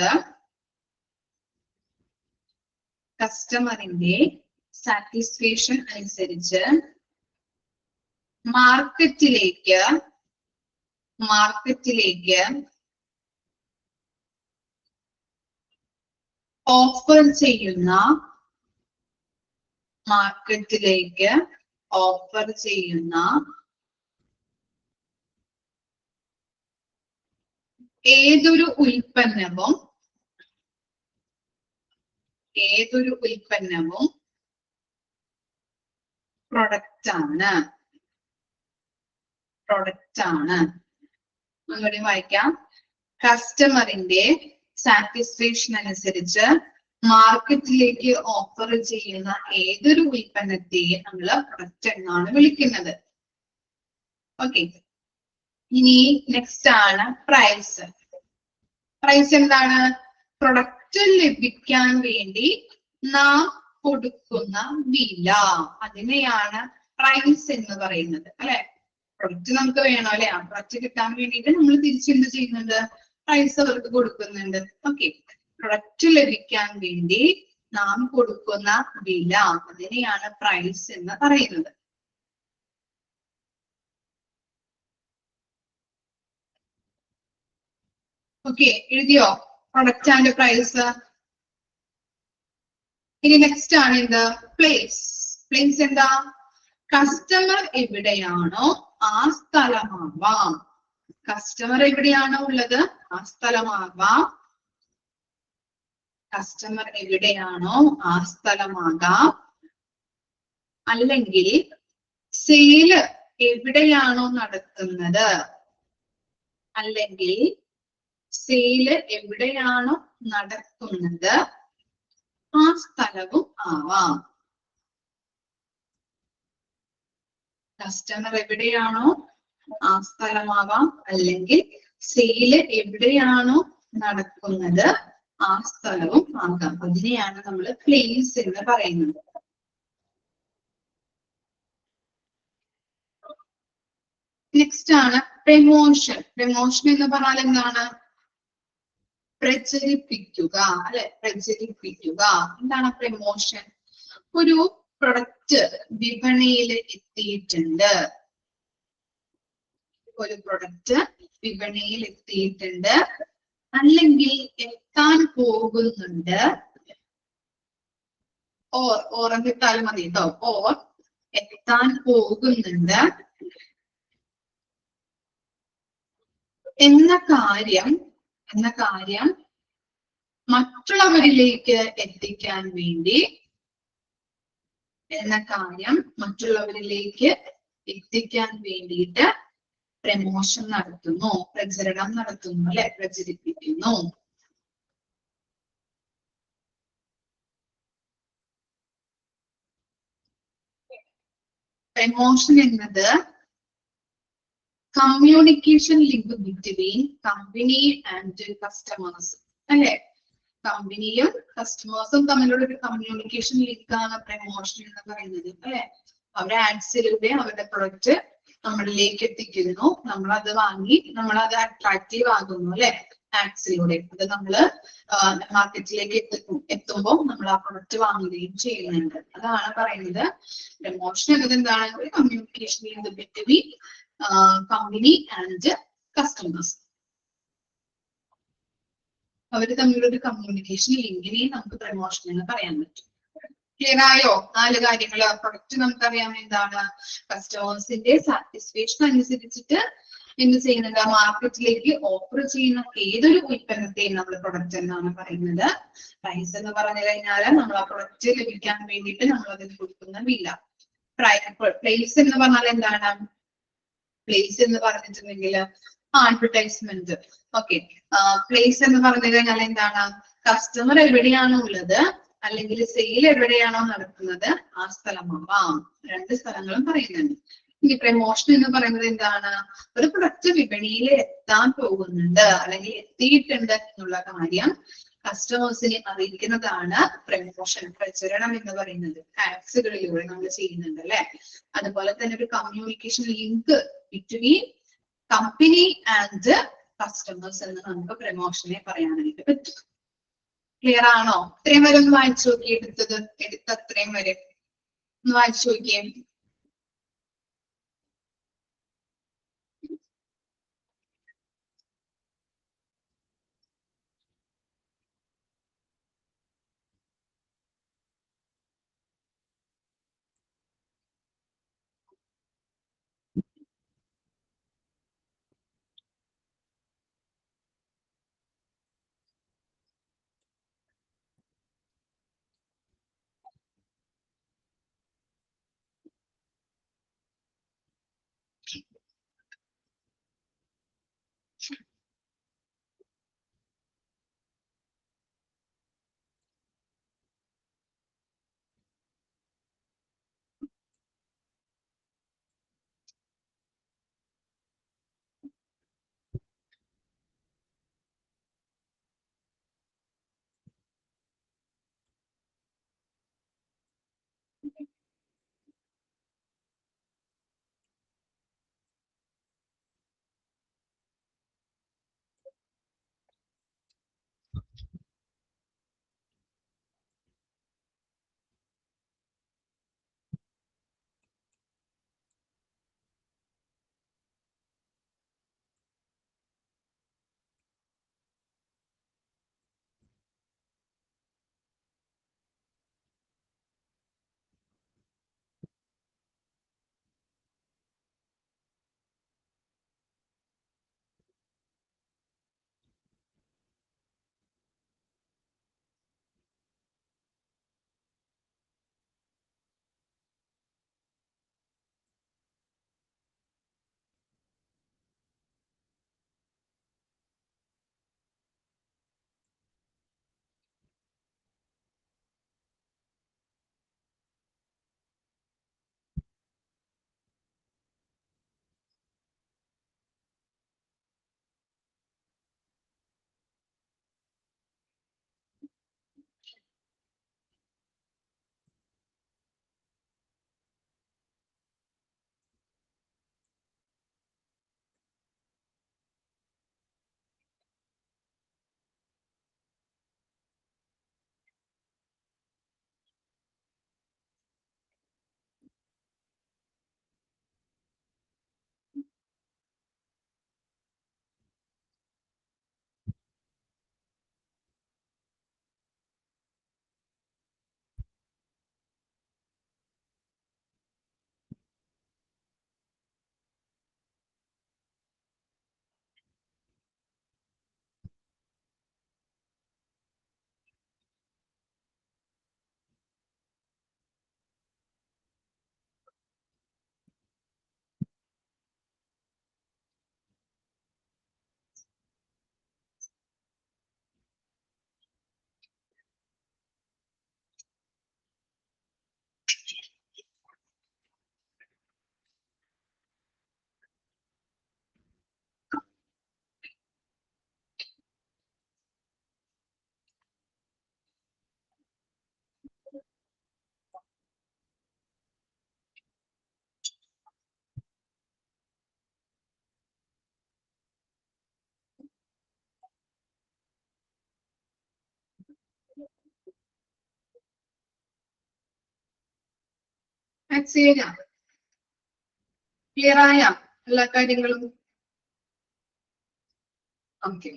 Speaker 1: മാർക്കറ്റിലേക്ക് ഓഫർ ചെയ്യുന്ന ഏതൊരു ഉൽപ്പന്നവും പ്രൊഡക്റ്റ് ആണ്. ഒന്നുകൂടി വായിക്കാം. കസ്റ്റമറിന്റെ സാറ്റിസ്ഫാക്ഷൻ അനുസരിച്ച് മാർക്കറ്റിലേക്ക് ഓഫർ ചെയ്യുന്ന ഏതൊരു ഉൽപ്പന്നത്തെയും നമ്മൾ പ്രൊഡക്റ്റ് എന്നാണ് വിളിക്കുന്നത്. ഓക്കെ, ഇനി നെക്സ്റ്റ് ആണ് പ്രൈസ്. പ്രൈസ് എന്താണ്? പ്രൊഡക്റ്റ് ലഭിക്കാൻ വേണ്ടി നാം കൊടുക്കുന്ന വില, അതിനെയാണ് പ്രൈസ് എന്ന് പറയുന്നത്, അല്ലെ? പ്രൊഡക്റ്റ് നമുക്ക് വേണം, അല്ലെ? ആ പ്രൊഡക്റ്റ് കിട്ടാൻ വേണ്ടിയിട്ട് നമ്മൾ തിരിച്ചെന്ത് ചെയ്യുന്നുണ്ട്? പ്രൈസ് അവർക്ക് കൊടുക്കുന്നുണ്ട്. ഓക്കെ, പ്രൊഡക്റ്റ് ലഭിക്കാൻ വേണ്ടി നാം കൊടുക്കുന്ന വില, അതിനെയാണ് പ്രൈസ് എന്ന് പറയുന്നത്. ഓക്കെ, എഴുതിയോ? Product and price. ഇനി നെക്സ്റ്റ് ആണ് എന്ത്? പ്ലേസ്. പ്ലേസ് എന്താ? കസ്റ്റമർ എവിടെയാണോ ആ സ്ഥലമാവാം. കസ്റ്റമർ എവിടെയാണോ ഉള്ളത് ആ സ്ഥലമാകാം. അല്ലെങ്കിൽ സെയില് എവിടെയാണോ നടത്തുന്നത് അല്ലെങ്കിൽ സെയില് എവിടെയാണോ നടക്കുന്നത് ആ സ്ഥലവും ആവാം. കസ്റ്റമർ എവിടെയാണോ ആ സ്ഥലമാവാം, അല്ലെങ്കിൽ സെയില് എവിടെയാണോ നടക്കുന്നത് ആ സ്ഥലവും ആകാം. അതിനെയാണ് നമ്മൾ പ്ലേസ് എന്ന് പറയുന്നത്. നെക്സ്റ്റ് ആണ് പ്രമോഷൻ. പ്രമോഷൻ എന്ന് പറഞ്ഞാൽ എന്താണ്? പ്രചരിപ്പിക്കുക, അല്ലെ? പ്രചരിപ്പിക്കുക. എന്താണ് പ്രമോഷൻ? ഒരു പ്രൊഡക്റ്റ് വിപണിയിൽ എത്തിയിട്ടുണ്ട്, ഒരു പ്രൊഡക്റ്റ് വിപണിയിൽ എത്തിയിട്ടുണ്ട്, അല്ലെങ്കിൽ എത്താൻ പോകുന്നുണ്ട്, ഓർ എന്നിട്ടാലും മതി കേട്ടോ. ഓർ എത്താൻ പോകുന്നുണ്ട് എന്ന കാര്യം മറ്റുള്ളവരിലേക്ക് എത്തിക്കാൻ വേണ്ടി, പ്രമോഷൻ നടത്തുന്നു, പ്രചരണം നടത്തുന്നു, അല്ലെ? പ്രചരിപ്പിക്കുന്നു. പ്രമോഷൻ എന്നത് communication link between company and customers, അല്ലെ? കമ്പനിയും കസ്റ്റമേഴ്സും തമ്മിലുള്ള ഒരു കമ്മ്യൂണിക്കേഷൻ ലിങ്ക് ആണ് പ്രമോഷൻ എന്ന് പറയുന്നത്, അല്ലെ? അവരുടെ ആഡ്സിലൂടെ അവരുടെ പ്രൊഡക്റ്റ് നമ്മളിലേക്ക് എത്തിക്കുന്നു, നമ്മളത് വാങ്ങി നമ്മളത് അട്രാക്റ്റീവ് ആകുന്നു, അല്ലെ? ആഡ്സിലൂടെ അത് നമ്മള് മാർക്കറ്റിലേക്ക് എത്തുമ്പോൾ നമ്മൾ ആ പ്രൊഡക്റ്റ് വാങ്ങുകയും ചെയ്യുന്നുണ്ട്. അതാണ് പറയുന്നത് പ്രമോഷൻ എന്നത് എന്താണ്? ഒരു communication link between company and customers. അവര് തമ്മിലൊരു കമ്മ്യൂണിക്കേഷൻ ലിങ്കിനെ നമുക്ക് പ്രമോഷൻ എന്ന് പറയാൻ പറ്റും. ക്ലിയർ ആയോ? 4 കാര്യങ്ങൾ. പ്രൊഡക്റ്റ് നമുക്കറിയാം എന്താണ്? കസ്റ്റമേഴ്സിന്റെ സാറ്റിസ്ഫാക്ഷൻ അനുസരിച്ചിട്ട് എന്ത് ചെയ്യുന്നുണ്ട്? മാർക്കറ്റിലേക്ക് ഓഫർ ചെയ്യുന്ന ഏതൊരു ഉൽപ്പന്നത്തെയും നമ്മൾ പ്രൊഡക്റ്റ് എന്നാണ് പറയുന്നത്. പ്രൈസ് എന്ന് പറഞ്ഞു കഴിഞ്ഞാൽ നമ്മൾ ആ പ്രൊഡക്റ്റ് ലഭിക്കാൻ വേണ്ടിയിട്ട് നമ്മൾ അതിന് കൊടുക്കുന്ന വില. പ്ലേസ് എന്ന് പറഞ്ഞാൽ എന്താണ്? പ്ലേസ് എന്ന് പറഞ്ഞിട്ടുണ്ടെങ്കിൽ അഡ്വർടൈസ്മെന്റ്. ഓക്കെ, പ്ലേസ് എന്ന് പറഞ്ഞു കഴിഞ്ഞാൽ എന്താണ്? കസ്റ്റമർ എവിടെയാണോ ഉള്ളത് അല്ലെങ്കിൽ സെയിൽ എവിടെയാണോ നടക്കുന്നത് ആ സ്ഥലമാവാം. 2 സ്ഥലങ്ങളും പറയുന്നുണ്ട്. ഇനി പ്രമോഷൻ എന്ന് പറയുന്നത് എന്താണ്? ഒരു പ്രൊഡക്റ്റ് വിപണിയിൽ എത്താൻ പോകുന്നുണ്ട് അല്ലെങ്കിൽ എത്തിയിട്ടുണ്ട് എന്നുള്ള കാര്യം കസ്റ്റമേഴ്സിനെ അറിയിക്കുന്നതാണ് പ്രമോഷൻ, പ്രചരണം എന്ന് പറയുന്നത്. ആഡ്സുകളിലൂടെ നമ്മൾ ചെയ്യുന്നുണ്ട്, അല്ലെ? അതുപോലെ തന്നെ ഒരു communication link between company and customers എന്ന് നമുക്ക് പ്രമോഷനെ പറയാനായിട്ട് പറ്റും. ക്ലിയർ ആണോ? ഇത്രയും വരെ ഒന്ന് വായിച്ചു നോക്കി. എടുത്ത അത്രയും വരെ ഒന്ന് വായിച്ചു നോക്കിയേ. മാത്സ് ചെയ്യാം. ക്ലിയർ ആയ എല്ലാ കാര്യങ്ങളും? ഓക്കെ.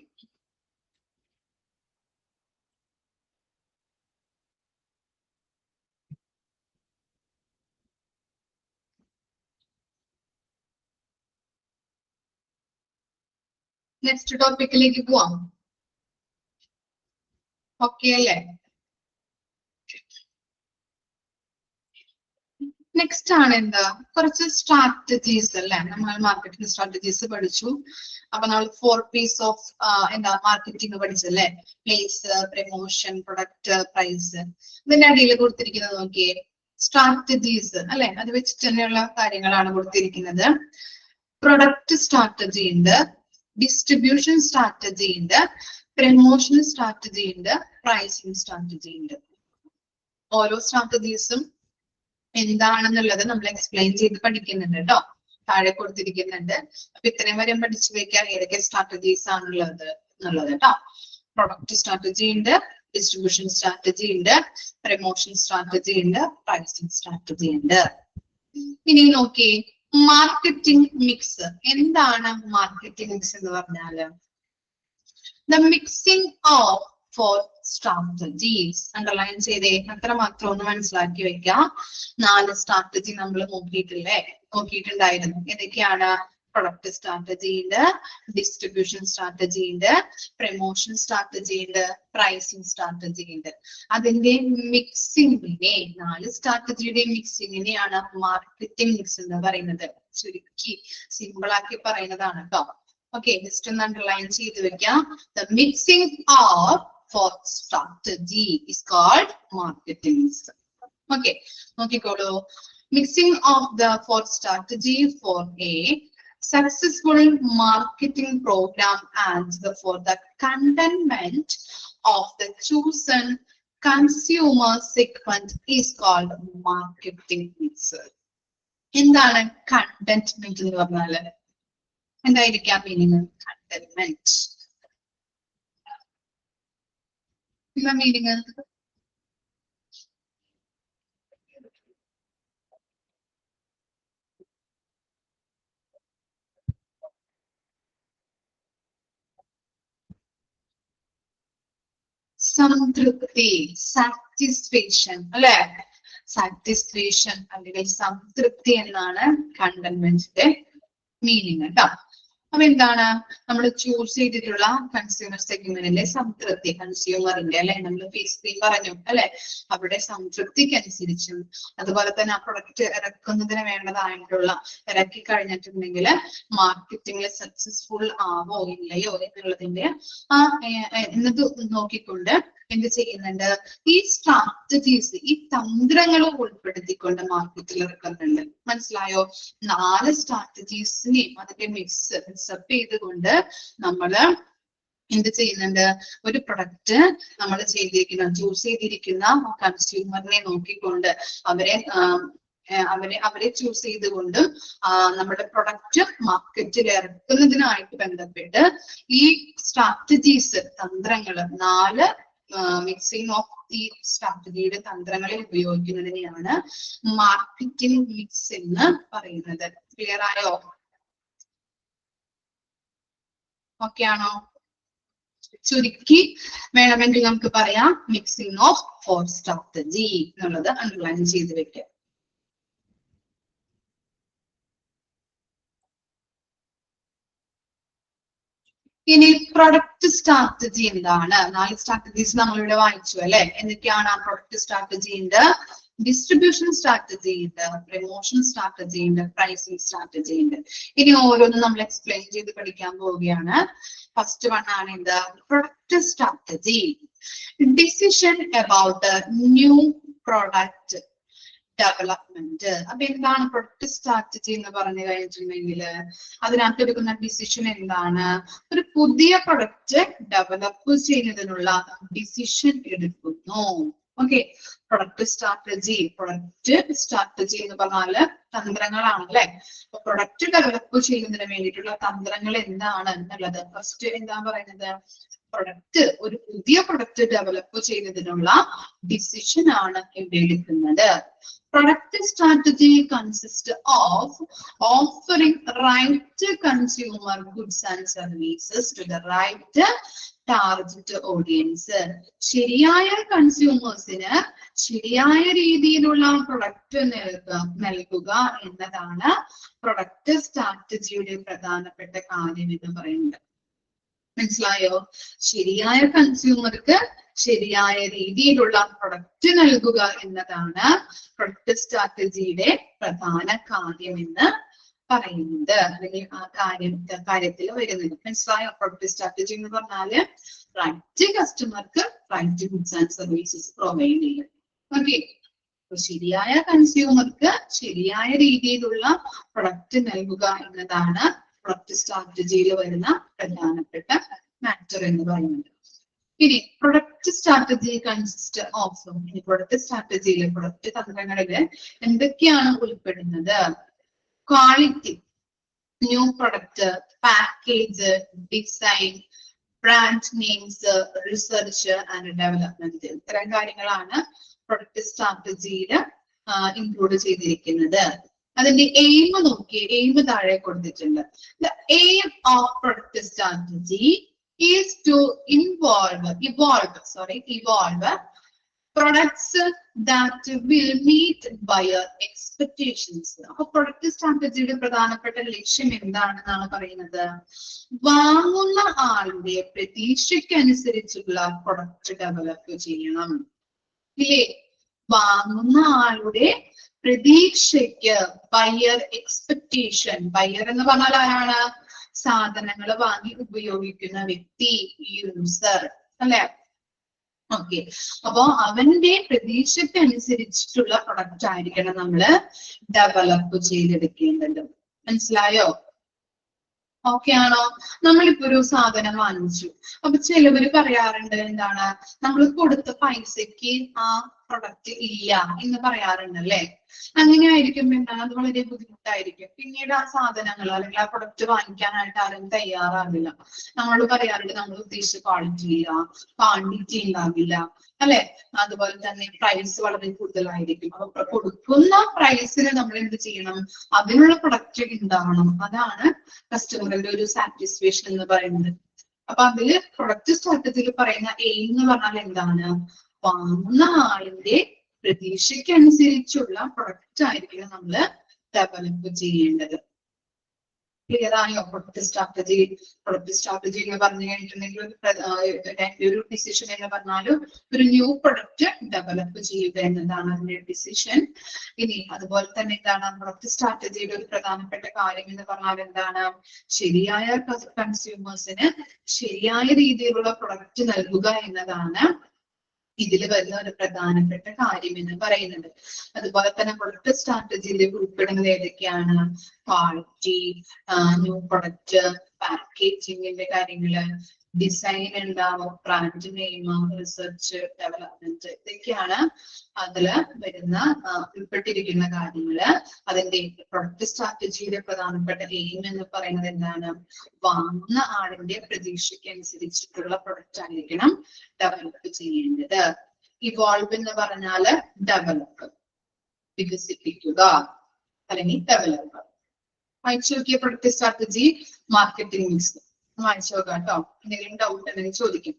Speaker 1: നെക്സ്റ്റ് ടോപ്പിക്കിലേക്ക് പോവാം. ഓക്കെ അല്ലേ? നെക്സ്റ്റ് ആണ് എന്താ, കുറച്ച് സ്ട്രാറ്റജീസ് അല്ലെ. നമ്മൾ മാർക്കറ്റിംഗ് സ്ട്രാറ്റജീസ് പഠിച്ചു. അപ്പൊ നമ്മൾ 4 P's ഓഫ് എന്താ മാർക്കറ്റിംഗ് പഠിച്ചല്ലേ. Place, promotion, product, price. ഇതിന്റെ അടിയിൽ കൊടുത്തിരിക്കുന്നത് നോക്കിയേ, സ്ട്രാറ്റജീസ് അല്ലെ. അത് വെച്ചിട്ട് തന്നെയുള്ള കാര്യങ്ങളാണ് കൊടുത്തിരിക്കുന്നത്. പ്രൊഡക്റ്റ് സ്ട്രാറ്റജി ഉണ്ട്, ഡിസ്ട്രിബ്യൂഷൻ സ്ട്രാറ്റജി ഉണ്ട്, പ്രമോഷൻ സ്ട്രാറ്റജി ഉണ്ട്, പ്രൈസിങ് സ്ട്രാറ്റജി ഉണ്ട്. ഓരോ സ്ട്രാറ്റജീസും എന്താണെന്നുള്ളത് നമ്മൾ എക്സ്പ്ലെയിൻ ചെയ്ത് പഠിക്കുന്നുണ്ട് കേട്ടോ. താഴെ കൊടുത്തിരിക്കുന്നുണ്ട്. അപ്പൊ ഇത്രയും വരെ പഠിച്ചു വെക്കാൻ ഏതൊക്കെ സ്ട്രാറ്റജീസ് ആണുള്ളത് എന്നുള്ളത് കേട്ടോ. പ്രൊഡക്റ്റ് സ്ട്രാറ്റജി ഉണ്ട്, ഡിസ്ട്രിബ്യൂഷൻ സ്ട്രാറ്റജി ഉണ്ട്, പ്രമോഷൻ സ്ട്രാറ്റജി ഉണ്ട്, പ്രൈസിങ് സ്ട്രാറ്റജി ഉണ്ട്. ഇനി നോക്കി മാർക്കറ്റിംഗ് മിക്സ്. എന്താണ് മാർക്കറ്റിംഗ് മിക്സ് എന്ന് പറഞ്ഞാല്? The mixing of 4 strategies. Underline ചെയ്തേ, അത്രമാത്രം ഒന്ന് മനസ്സിലാക്കി വെക്കാം. 4 സ്ട്രാറ്റജി നമ്മൾ നോക്കിയിട്ടുണ്ടായിരുന്നു. ഏതൊക്കെയാണ്? പ്രൊഡക്റ്റ് സ്ട്രാറ്റജി ഉണ്ട്, ഡിസ്ട്രിബ്യൂഷൻ സ്ട്രാറ്റജി ഉണ്ട്, പ്രമോഷൻ സ്ട്രാറ്റജി ഉണ്ട്, പ്രൈസിങ് സ്ട്രാറ്റജി ഉണ്ട്. അതിന്റെ മിക്സിങ്ങിനെ, 4 സ്ട്രാറ്റജിയുടെ മിക്സിങ്ങിനെയാണ് മാർക്കറ്റിംഗ് മിക്സ് എന്ന് പറയുന്നത്. ചുരുക്കി സിമ്പിൾ ആക്കി പറയുന്നതാണ് കേട്ടോ. ഓക്കെ, ജസ്റ്റ് ഒന്ന് അണ്ടർലൈൻ ചെയ്ത് വെക്കാം. The mixing of 4 strategy is called marketing mix. Okay, നോക്കിക്കോളൂ. Mixing of the 4 strategy for a successful marketing program and for the contentment of the chosen consumer segment is called marketing mix. എന്താണ് contentment എന്ന് പറഞ്ഞാല്? എന്തായിരിക്കാം മീനിങ്? contentment എന്താ മീനിങ്? സംതൃപ്തി, സാറ്റിസ്ഫാക്ഷൻ അല്ലെ. സാറ്റിസ്ഫാക്ഷൻ അല്ലെങ്കിൽ സംതൃപ്തി എന്നാണ് കണ്ടന്റ്മെന്റിന്റെ മീനിങ് കേട്ടോ. അപ്പൊ എന്താണ് നമ്മൾ ചൂസ് ചെയ്തിട്ടുള്ള കൺസ്യൂമർ സെഗ്മെന്റിലെ സംതൃപ്തി, കൺസ്യൂമറിന്റെ അല്ലെ. നമ്മൾ ഫേസ് ക്രീം പറഞ്ഞു അല്ലെ, അവിടെ സംതൃപ്തിക്കനുസരിച്ചും അതുപോലെ തന്നെ ആ പ്രൊഡക്റ്റ് ഇറക്കുന്നതിന് വേണ്ടതായിട്ടുള്ള ഇറക്കി കഴിഞ്ഞിട്ടുണ്ടെങ്കിൽ മാർക്കറ്റിംഗിൽ സക്സസ്ഫുൾ ആവോ ഇല്ലയോ എന്നുള്ളതിന്റെ എന്നത് നോക്കിക്കൊണ്ട് എന്ത് ചെയ്യുന്നുണ്ട്, ഈ സ്ട്രാറ്റജീസ്, ഈ തന്ത്രങ്ങൾ ഉൾപ്പെടുത്തിക്കൊണ്ട് മാർക്കറ്റിൽ ഇറക്കുന്നുണ്ട്. മനസ്സിലായോ? 4 സ്ട്രാറ്റജീസിനെയും അതിന്റെ മിക്സപ്പ് ചെയ്തുകൊണ്ട് നമ്മള് എന്ത് ചെയ്യുന്നുണ്ട്, ഒരു പ്രൊഡക്റ്റ് നമ്മൾ ചൂസ് ചെയ്തിരിക്കുന്ന കൺസ്യൂമറിനെ നോക്കിക്കൊണ്ട് അവരെ ചൂസ് ചെയ്തുകൊണ്ട് നമ്മുടെ പ്രൊഡക്റ്റ് മാർക്കറ്റിൽ ഇറക്കുന്നതിനായിട്ട് ബന്ധപ്പെട്ട് ഈ സ്ട്രാറ്റജീസ്, തന്ത്രങ്ങൾ, 4 മിക്സിംഗ് ഓഫ് ഈ സ്ട്രാറ്റജിയുടെ തന്ത്രങ്ങളിൽ ഉപയോഗിക്കുന്നതിനെയാണ് മാർക്കറ്റിംഗ് മിക്സ് എന്ന് പറയുന്നത്. ക്ലിയർ ആയോ? ഓക്കെ ആണോ? ചുരുക്കി വേണമെങ്കിൽ നമുക്ക് പറയാം മിക്സിംഗ് ഓഫ് 4 സ്ട്രാറ്റജി എന്നുള്ളത് അണ്ടർലൈൻ ചെയ്ത് വെക്കാം. ഇനി പ്രൊഡക്റ്റ് സ്ട്രാറ്റജി എന്താണ്? 4 സ്ട്രാറ്റജീസ് നമ്മളിവിടെ വായിച്ചു അല്ലെ. എന്തൊക്കെയാണ് ആ പ്രൊഡക്റ്റ് സ്ട്രാറ്റജി? ഉണ്ട്, ഡിസ്ട്രിബ്യൂഷൻ സ്ട്രാറ്റജി ഉണ്ട്, പ്രമോഷൻ സ്ട്രാറ്റജി ഉണ്ട്, പ്രൈസിങ് സ്ട്രാറ്റജി ഉണ്ട്. ഇനി ഓരോന്നും നമ്മൾ എക്സ്പ്ലെയിൻ ചെയ്ത് പഠിക്കാൻ പോവുകയാണ്. ഫസ്റ്റ് വൺ ആണ് എന്താ? Product strategy. Decision about new product development. അപ്പൊ എന്താണ് പ്രൊഡക്റ്റ് സ്ട്രാറ്റജി എന്ന് പറഞ്ഞു കഴിഞ്ഞിട്ടുണ്ടെങ്കിൽ അതിനകത്ത് എടുക്കുന്ന ഡിസിഷൻ എന്താണ്? ഒരു പുതിയ പ്രൊഡക്റ്റ് ഡെവലപ്പ് ചെയ്യുന്നതിനുള്ള ഡിസിഷൻ എടുക്കുന്നു. ഓക്കെ, പ്രൊഡക്റ്റ് സ്ട്രാറ്റജി എന്ന് പറഞ്ഞാല് തന്ത്രങ്ങളാണ് അല്ലെ. അപ്പൊ പ്രൊഡക്റ്റ് ഡെവലപ്പ് ചെയ്യുന്നതിന് വേണ്ടിയിട്ടുള്ള തന്ത്രങ്ങൾ എന്താണ് എന്നുള്ളത് ഫസ്റ്റ് എന്താ പറയുന്നത്? പ്രൊഡക്റ്റ് ഒരു പുതിയ പ്രൊഡക്റ്റ് ഡെവലപ്പ് ചെയ്യുന്നതിനുള്ള ഡിസിഷൻ ആണ് ഇവിടെ എടുക്കുന്നത്. Product strategy consist of offering right consumer goods and services to the right target audience. ശരിയായ കൺസ്യൂമേഴ്സിന് ശരിയായ രീതിയിലുള്ള പ്രൊഡക്റ്റ് നൽകുക എന്നതാണ് പ്രൊഡക്റ്റ് സ്ട്രാറ്റജിയുടെ പ്രധാനപ്പെട്ട കാര്യം എന്ന് പറയുന്നത്. മനസ്സിലായോ? ശരിയായ കൺസ്യൂമർക്ക് ശരിയായ രീതിയിലുള്ള പ്രൊഡക്റ്റ് നൽകുക എന്നതാണ് പ്രൊഡക്റ്റ് സ്ട്രാറ്റജിയുടെ പ്രധാന കാര്യം എന്ന് പറയുന്നത്, അല്ലെങ്കിൽ ആ കാര്യത്തിൽ വരുന്നത്. മനസ്സിലായോ? പ്രൊഡക്റ്റ് സ്ട്രാറ്റജി എന്ന് പറഞ്ഞാല് റൈറ്റ് കസ്റ്റമർക്ക് right goods and services provide ചെയ്യും. ഓക്കെ, ശരിയായ കൺസ്യൂമർക്ക് ശരിയായ രീതിയിലുള്ള പ്രൊഡക്റ്റ് നൽകുക എന്നതാണ് പ്രൊഡക്റ്റ് സ്ട്രാറ്റജിയിൽ വരുന്ന പ്രധാനപ്പെട്ട മാറ്റർ എന്ന് പറയുന്നത്. ഇനി പ്രൊഡക്റ്റ് സ്ട്രാറ്റജി കൺസിസ്റ്റ് ഓഫ്, ഇനി പ്രൊഡക്റ്റ് സ്ട്രാറ്റജിയിലെ പ്രൊഡക്റ്റ് തന്ത്രങ്ങളില് എന്തൊക്കെയാണ് ഉൾപ്പെടുന്നത്? Quality, new product, package, design, brand names, research and development. ഇത്തരം കാര്യങ്ങളാണ് പ്രൊഡക്റ്റ് സ്ട്രാറ്റജിയിൽ ഇൻക്ലൂഡ് ചെയ്തിരിക്കുന്നത്. അതിന്റെ എയിം നോക്കി, എയിം താഴെ കൊടുത്തിട്ടുണ്ട്. The aim of product strategy is to evolve products that will meet buyer expectations. അപ്പൊ പ്രൊഡക്റ്റ് സ്ട്രാറ്റജിയുടെ പ്രധാനപ്പെട്ട ലക്ഷ്യം എന്താണെന്നാണ് പറയുന്നത്? വാങ്ങുന്ന ആളുടെ പ്രതീക്ഷയ്ക്കനുസരിച്ചുള്ള പ്രൊഡക്റ്റ് ഡെവലപ്പ് ചെയ്യണം. ഇല്ലേ? വാങ്ങുന്ന ആളുടെ പ്രതീക്ഷയ്ക്ക്, ബയർ എക്സ്പെക്ടേഷൻ. ബയർ എന്ന് പറഞ്ഞാൽ ആരാണ്? സാധനങ്ങൾ വാങ്ങി ഉപയോഗിക്കുന്ന വ്യക്തി, യൂസർ അല്ലെ? ഓക്കെ, അപ്പോ അവന്റെ പ്രതീക്ഷയ്ക്ക് അനുസരിച്ചിട്ടുള്ള പ്രൊഡക്റ്റ് ആയിരിക്കണം നമ്മള് ഡെവലപ്പ് ചെയ്തെടുക്കേണ്ടത്. മനസ്സിലായോ? ഓക്കെ ആണോ? നമ്മളിപ്പോ ഒരു സാധനം വാങ്ങിച്ചു. അപ്പൊ ചിലവര് പറയാറുണ്ട്, എന്താണ്, നമ്മൾ കൊടുത്ത പൈസക്ക് ആ പ്രൊഡക്റ്റ് ഇല്ല എന്ന് പറയാറുണ്ട് അല്ലെ? അങ്ങനെ ആയിരിക്കും എന്താണ്, അത് വളരെ ബുദ്ധിമുട്ടായിരിക്കും. പിന്നീട് ആ സാധനങ്ങൾ അല്ലെങ്കിൽ ആ പ്രൊഡക്റ്റ് വാങ്ങിക്കാനായിട്ട് ആരും തയ്യാറാകില്ല. നമ്മൾ പറയാറുണ്ട് നമ്മൾ ഉദ്ദേശിച്ച ക്വാളിറ്റി ഇല്ല, ക്വാണ്ടിറ്റി ഉണ്ടാവില്ല അല്ലെ? അതുപോലെ തന്നെ പ്രൈസ് വളരെ കൂടുതലായിരിക്കും. അപ്പൊ കൊടുക്കുന്ന പ്രൈസിന് നമ്മൾ എന്ത് ചെയ്യണം? അതിനുള്ള പ്രൊഡക്റ്റ് ഉണ്ടാവണം. അതാണ് കസ്റ്റമറിന്റെ ഒരു സാറ്റിസ്ഫാക്ഷൻ എന്ന് പറയുന്നത്. അപ്പൊ അതില് പ്രൊഡക്റ്റ് സ്ട്രാറ്റജിയിൽ പറയുന്ന എയിം എന്ന് പറഞ്ഞാൽ എന്താണ്? വാങ്ങുന്ന ആളിന്റെ പ്രതീക്ഷയ്ക്കനുസരിച്ചുള്ള പ്രൊഡക്റ്റ് ആയിരിക്കണം നമ്മള് ഡെവലപ്പ് ചെയ്യേണ്ടത്. ക്ലിയർ ആയോ? പ്രൊഡക്റ്റ് സ്ട്രാറ്റജി എന്ന് പറഞ്ഞു കഴിഞ്ഞിട്ടുണ്ടെങ്കിൽ ഒരു ഡിസിഷൻ എന്ന് പറഞ്ഞാലും ഒരു ന്യൂ പ്രൊഡക്റ്റ് ഡെവലപ്പ് ചെയ്യുക എന്നതാണ് അതിന്റെ ഡിസിഷൻ. ഇനി അതുപോലെ തന്നെ എന്താണ് പ്രൊഡക്റ്റ് സ്ട്രാറ്റജിയുടെ ഒരു പ്രധാനപ്പെട്ട കാര്യം എന്ന് പറഞ്ഞാൽ എന്താണ്? ശരിയായ കൺസ്യൂമേഴ്സിന് ശരിയായ രീതിയിലുള്ള പ്രൊഡക്റ്റ് നൽകുക എന്നതാണ് ഇതിൽ വരുന്ന ഒരു പ്രധാനപ്പെട്ട കാര്യം എന്ന് പറയുന്നത്. അതുപോലെ തന്നെ പ്രൊഡക്റ്റ് സ്ട്രാറ്റജിയിൽ ഉൾപ്പെടുന്നത് ഏതൊക്കെയാണ്? ക്വാളിറ്റി, ന്യൂ പ്രൊഡക്റ്റ്, പാക്കേജിങ്ങിന്റെ കാര്യങ്ങള്, ഡിസൈൻ ഉണ്ടാവും, ബ്രാൻഡ് നെയിം, റിസർച്ച്, ഡെവലപ്മെന്റ്, ഇതൊക്കെയാണ് അതില് വരുന്ന ഉൾപ്പെട്ടിരിക്കുന്ന കാര്യങ്ങള്. അതിന്റെ പ്രൊഡക്റ്റ് സ്ട്രാറ്റജിയുടെ പ്രധാനപ്പെട്ട എയിം എന്ന് പറയുന്നത് എന്താണ്? വാങ്ങുന്ന ആളിന്റെ പ്രതീക്ഷയ്ക്ക് അനുസരിച്ചിട്ടുള്ള പ്രൊഡക്റ്റ് ആയിരിക്കണം ഡെവലപ്പ് ചെയ്യേണ്ടത്. ഇവോൾവ് എന്ന് പറഞ്ഞാല് ഡെവലപ്പ്, വികസിപ്പിക്കുക അല്ലെങ്കിൽ ഡെവലപ്പ്. വായിച്ചു നോക്കിയ പ്രൊഡക്റ്റ് സ്ട്രാറ്റജി, മാർക്കറ്റിംഗ് മിക്സ് വായിച്ചു നോക്കാം കേട്ടോ. എന്തെങ്കിലും ഡൗട്ട് ഉണ്ടെങ്കിൽ ചോദിക്കും.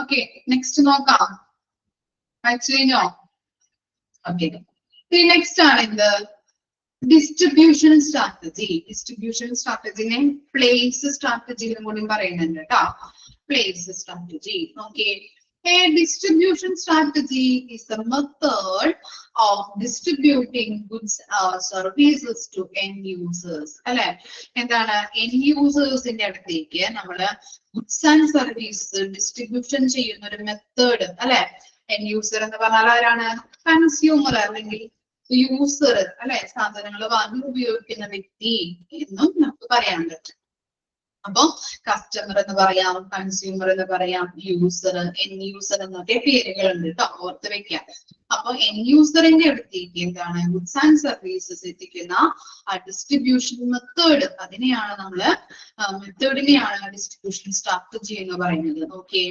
Speaker 1: ഓക്കെ, നെക്സ്റ്റ് നോക്കാം. വായിച്ചു കഴിഞ്ഞോ? ഓക്കെ, നെക്സ്റ്റ് ആണ് എന്ത്? Distribution strategy. ഡിസ്ട്രിബ്യൂഷൻ സ്ട്രാറ്റജിനെ പ്ലേസ് സ്ട്രാറ്റജി എന്നും കൂടി പറയുന്നുണ്ട് കേട്ടോ. Place strategy. Okay, a distribution strategy is the method of distributing goods or services to end users. അല്ലെ, എന്താണ് end usersന്റെ അടുത്തേക്ക് നമ്മള് ഗുഡ്സ് ആൻഡ് സർവീസ് ഡിസ്ട്രിബ്യൂഷൻ ചെയ്യുന്ന ഒരു മെത്തേഡ് അല്ലെ. end user എന്ന് പറഞ്ഞാൽ ആരാണ്? കൺസ്യൂമർ അല്ലെങ്കിൽ യൂസർ അല്ലെ, സാധനങ്ങൾ വാങ്ങി ഉപയോഗിക്കുന്ന വ്യക്തി എന്നും നമുക്ക് പറയാൻ പറ്റും. അപ്പൊ കസ്റ്റമർ എന്ന് പറയാം, കൺസ്യൂമർ എന്ന് പറയാം, യൂസർ, എൻ യൂസർ എന്നൊക്കെ പേരുകളുണ്ട് കേട്ടോ, ഓർത്ത് വെക്കാം. അപ്പൊ എൻ യൂസറിന്റെ അടുത്തേക്ക് എന്താണ് ഗുഡ്സ് ആൻഡ് സർവീസസ് എത്തിക്കുന്ന ആ ഡിസ്ട്രിബ്യൂഷൻ മെത്തേഡ്, അതിനെയാണ് നമ്മള് മെത്തേഡിനെയാണ് ഡിസ്ട്രിബ്യൂഷൻ സ്ട്രാറ്റജി എന്ന് പറയുന്നത്. Okay,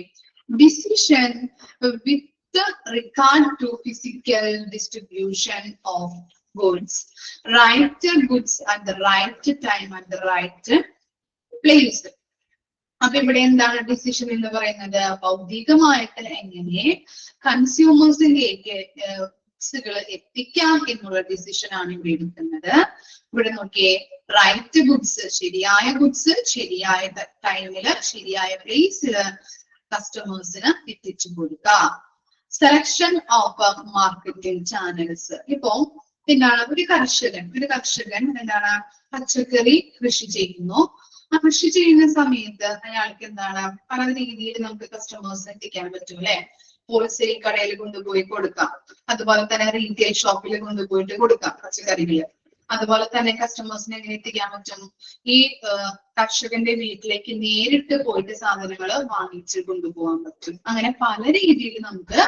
Speaker 1: decision with regard to physical distribution of goods, right goods at the right time at the right place. അപ്പൊ ഇവിടെ എന്താണ് ഡിസിഷൻ എന്ന് പറയുന്നത്? ഭൗതികമായിട്ട് എങ്ങനെ കൺസ്യൂമേഴ്സിലേക്ക് ഗുഡ്സുകൾ എത്തിക്കാം എന്നുള്ള ഡിസിഷൻ ആണ് ഇവിടെ എടുക്കുന്നത്. ഇവിടെ നോക്കിയേ, റൈറ്റ് ഗുഡ്സ്, ശരിയായ ഗുഡ്സ് ശരിയായ ടൈമില് ശരിയായ പ്ലേസില് കസ്റ്റമേഴ്സിന് എത്തിച്ചു കൊടുക്കാം. Selection of marketing channels. ഇപ്പോ എന്താണ് ഒരു കർഷകൻ എന്താണ് പച്ചക്കറി കൃഷി ചെയ്യുന്നു. ആ കൃഷി ചെയ്യുന്ന സമയത്ത് അയാൾക്ക് എന്താണ് പല രീതിയിൽ നമുക്ക് കസ്റ്റമേഴ്സ് എത്തിക്കാൻ പറ്റും അല്ലെ. ഹോൾസെയിൽ കടയിൽ കൊണ്ടുപോയി കൊടുക്കാം, അതുപോലെ തന്നെ റീറ്റെയിൽ ഷോപ്പിൽ കൊണ്ടുപോയിട്ട് കൊടുക്കാം പച്ചക്കറികള്. അതുപോലെ തന്നെ കസ്റ്റമേഴ്സിനെ എങ്ങനെ എത്തിക്കാൻ പറ്റും? ഈ കർഷകന്റെ വീട്ടിലേക്ക് നേരിട്ട് പോയിട്ട് സാധനങ്ങൾ വാങ്ങിച്ച് കൊണ്ടുപോകാൻ പറ്റും. അങ്ങനെ പല രീതിയിൽ നമുക്ക്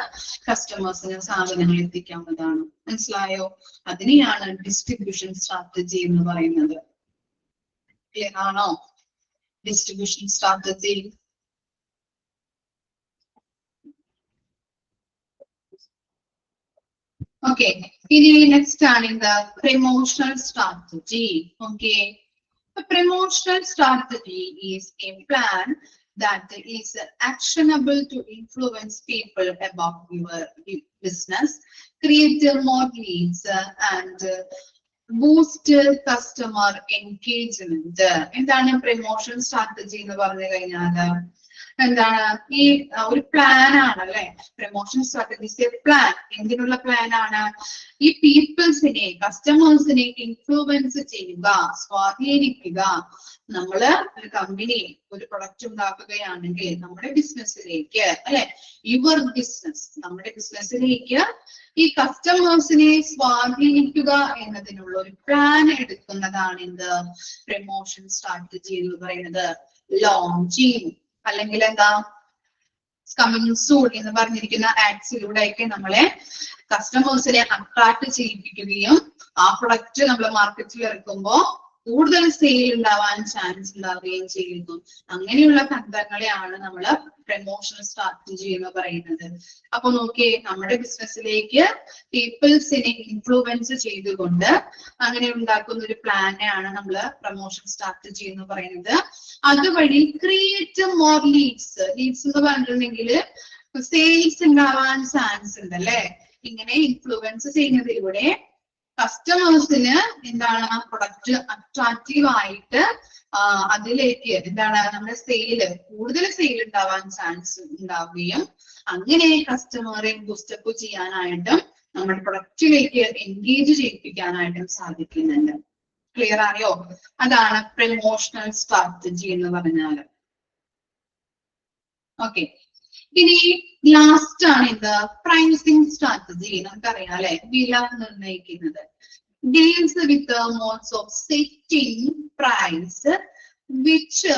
Speaker 1: കസ്റ്റമേഴ്സിന് സാധനങ്ങൾ എത്തിക്കാവുന്നതാണ്. മനസ്സിലായോ? അതിനെയാണ് ഡിസ്ട്രിബ്യൂഷൻ സ്ട്രാറ്റജി എന്ന് പറയുന്നത്. ക്ലിയർ ആണോ? Distribution strategy. Okay, next ആണ് the promotional strategy. Okay, a promotional strategy is a plan that is actionable to influence people about your business, create more leads and boost customer engagement. എന്താണ് പ്രൊമോഷൻ സ്ട്രാറ്റജി എന്ന് പറഞ്ഞു കഴിഞ്ഞാൽ എന്താണ്? ഈ ഒരു പ്ലാൻ ആണ് അല്ലെ. Promotion strategy plan. എന്തിനുള്ള പ്ലാൻ ആണ്? ഈ പീപ്പിൾസിനെ, കസ്റ്റമേഴ്സിനെ ഇൻഫ്ലുവൻസ് ചെയ്യുക, സ്വാധീനിക്കുക. നമ്മള് ഒരു കമ്പനി ഒരു പ്രൊഡക്റ്റ് ഉണ്ടാക്കുകയാണെങ്കിൽ നമ്മുടെ ബിസിനസ്സിലേക്ക് അല്ലെ, യുവർ ബിസിനസ്, നമ്മുടെ ബിസിനസ്സിലേക്ക് ഈ കസ്റ്റമേഴ്സിനെ സ്വാധീനിക്കുക എന്നതിനുള്ള ഒരു പ്ലാൻ എടുക്കുന്നതാണ് എന്ത്? പ്രൊമോഷൻ സ്ട്രാറ്റജി എന്ന് പറയുന്നത്. ലോഞ്ചിങ് അല്ലെങ്കിൽ എന്താ കമ്മിങ് സൂൺ എന്ന് പറഞ്ഞിരിക്കുന്ന ആഡ്സിലൂടെയൊക്കെ നമ്മളെ കസ്റ്റമേഴ്സിനെ അട്രാക്ട് ചെയ്യിപ്പിക്കുകയും ആ പ്രൊഡക്റ്റ് നമ്മൾ മാർക്കറ്റിൽ ഇറക്കുമ്പോൾ കൂടുതൽ സെയിൽ ഉണ്ടാവാൻ ചാൻസ് ഉണ്ടാവുകയും ചെയ്യുന്നു. അങ്ങനെയുള്ള ബന്ധങ്ങളെയാണ് നമ്മൾ പ്രൊമോഷൻ സ്ട്രാറ്റജി എന്ന് പറയുന്നത്. അപ്പൊ നോക്കിയേ, നമ്മുടെ ബിസിനസ്സിലേക്ക് പീപ്പിൾസിനെ ഇൻഫ്ലുവൻസ് ചെയ്തുകൊണ്ട് അങ്ങനെ ഉണ്ടാക്കുന്ന ഒരു പ്ലാനെയാണ് നമ്മൾ പ്രൊമോഷൻ സ്ട്രാറ്റജി എന്ന് പറയുന്നത്. അതുവഴി ക്രിയേറ്റ് മോർ ലീഡ്സ്. ലീഡ്സ് എന്ന് പറഞ്ഞിട്ടുണ്ടെങ്കിൽ സെയിൽസ് ഉണ്ടാവാൻ ചാൻസ് ഉണ്ട് അല്ലെ. ഇങ്ങനെ ഇൻഫ്ലുവൻസ് ചെയ്യുന്നതിലൂടെ കസ്റ്റമേഴ്സിന് എന്താണ് പ്രൊഡക്റ്റ് അട്രാക്റ്റീവ് ആയിട്ട് അതിലേക്ക് എന്താണ് നമ്മുടെ സെയില് കൂടുതൽ സെയിൽ ഉണ്ടാവാൻ ചാൻസ് ഉണ്ടാവുകയും അങ്ങനെ കസ്റ്റമറെ ബൂസ്റ്റപ്പ് ചെയ്യാനായിട്ടും നമ്മുടെ പ്രൊഡക്റ്റിലേക്ക് എൻഗേജ് ചെയ്യിപ്പിക്കാനായിട്ടും സാധിക്കുന്നുണ്ട്. ക്ലിയർ ആയോ? അതാണ് പ്രൊമോഷണൽ സ്ട്രാറ്റജി എന്ന് പറഞ്ഞാൽ. ഓക്കെ, ഇനി ലാസ്റ്റ് ആണ് ഇത് പ്രൈസിംഗ് സ്ട്രാറ്റജി. നമുക്കറിയാം അല്ലെ, വില നിർണ്ണയിക്കുന്നത്. Deals with modes of setting price which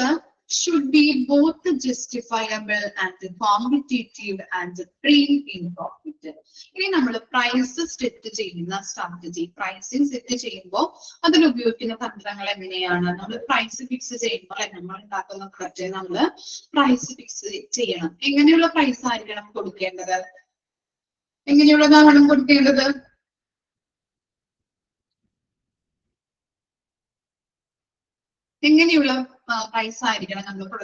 Speaker 1: should be both justifiable and competitive and bring in profit. ഇനി നമ്മൾ പ്രൈസ് സെറ്റ് ചെയ്യുന്ന സ്ട്രാറ്റജി, പ്രൈസിങ് സെറ്റ് ചെയ്യുമ്പോൾ അതിൽ ഉപയോഗിക്കുന്ന തന്ത്രങ്ങൾ എങ്ങനെയാണ്? നമ്മൾ പ്രൈസ് ഫിക്സ് ചെയ്യുമ്പോൾ നമ്മൾ ഉണ്ടാക്കുന്ന പ്രൊഡക്റ്റ് നമ്മൾ പ്രൈസ് ഫിക്സ് ചെയ്യണം. എങ്ങനെയുള്ള പ്രൈസ് ആയിരിക്കണം കൊടുക്കേണ്ടത്? എങ്ങനെയുള്ളതാണ് കൊടുക്കേണ്ടത്? എങ്ങനെയുള്ള പ്രൈസ് ആയിരിക്കണം നമ്മൾ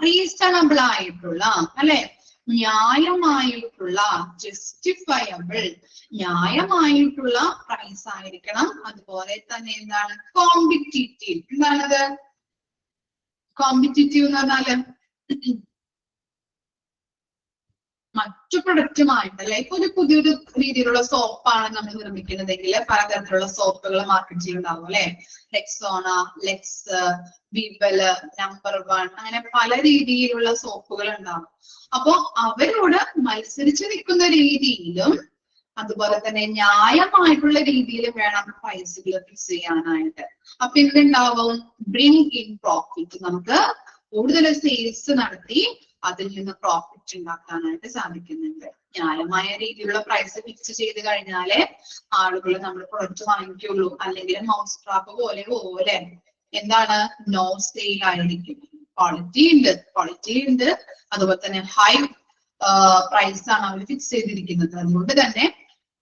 Speaker 1: റീസണബിൾ ആയിട്ടുള്ള അല്ലെ, ന്യായമായിട്ടുള്ള ജസ്റ്റിഫയബിൾ ന്യായമായിട്ടുള്ള പ്രൈസ് ആയിരിക്കണം. അതുപോലെ തന്നെ എന്താണ് കോമ്പറ്റീറ്റീവ്. എന്താണത് കോമ്പറ്റീറ്റീവ് എന്ന് പറഞ്ഞാല് മറ്റു പ്രൊഡക്റ്റുമായിട്ട് ലൈക്ക് ഒരു പുതിയൊരു രീതിയിലുള്ള സോപ്പാണ് നമ്മൾ നിർമ്മിക്കുന്നതെങ്കിൽ പലതരത്തിലുള്ള സോപ്പുകൾ മാർക്കറ്റിൽ ഉണ്ടാവും അല്ലെ. ലെക്സോണ, ലെക്സ്, വിവല്, നമ്പർ 1 അങ്ങനെ പല രീതിയിലുള്ള സോപ്പുകൾ ഉണ്ടാവും. അപ്പോ അവരോട് മത്സരിച്ച് നിൽക്കുന്ന രീതിയിലും അതുപോലെ തന്നെ ന്യായമായിട്ടുള്ള രീതിയിലും വേണം പ്രൈസുകൾ ഫിക്സ് ചെയ്യാനായിട്ട്. അപ്പൊ എന്തുണ്ടാവും? Bring in profit. നമുക്ക് കൂടുതൽ സെയിൽസ് നടത്തി അതിൽ നിന്ന് പ്രോഫിറ്റ് ഉണ്ടാക്കാനായിട്ട് സാധിക്കുന്നുണ്ട്. ന്യായമായ രീതിയിലുള്ള പ്രൈസ് ഫിക്സ് ചെയ്ത് കഴിഞ്ഞാലേ ആളുകൾ നമ്മുടെ പ്രൊഡക്റ്റ് വാങ്ങിക്കുള്ളൂ. അല്ലെങ്കിൽ മൗസ് ട്രാപ്പ് പോലെ എന്താണ് നോ സെയിൽ ആയിരിക്കും. ക്വാളിറ്റി ഉണ്ട് അതുപോലെ തന്നെ ഹൈ പ്രൈസ് ആണ് അവർ ഫിക്സ് ചെയ്തിരിക്കുന്നത്. അതുകൊണ്ട് തന്നെ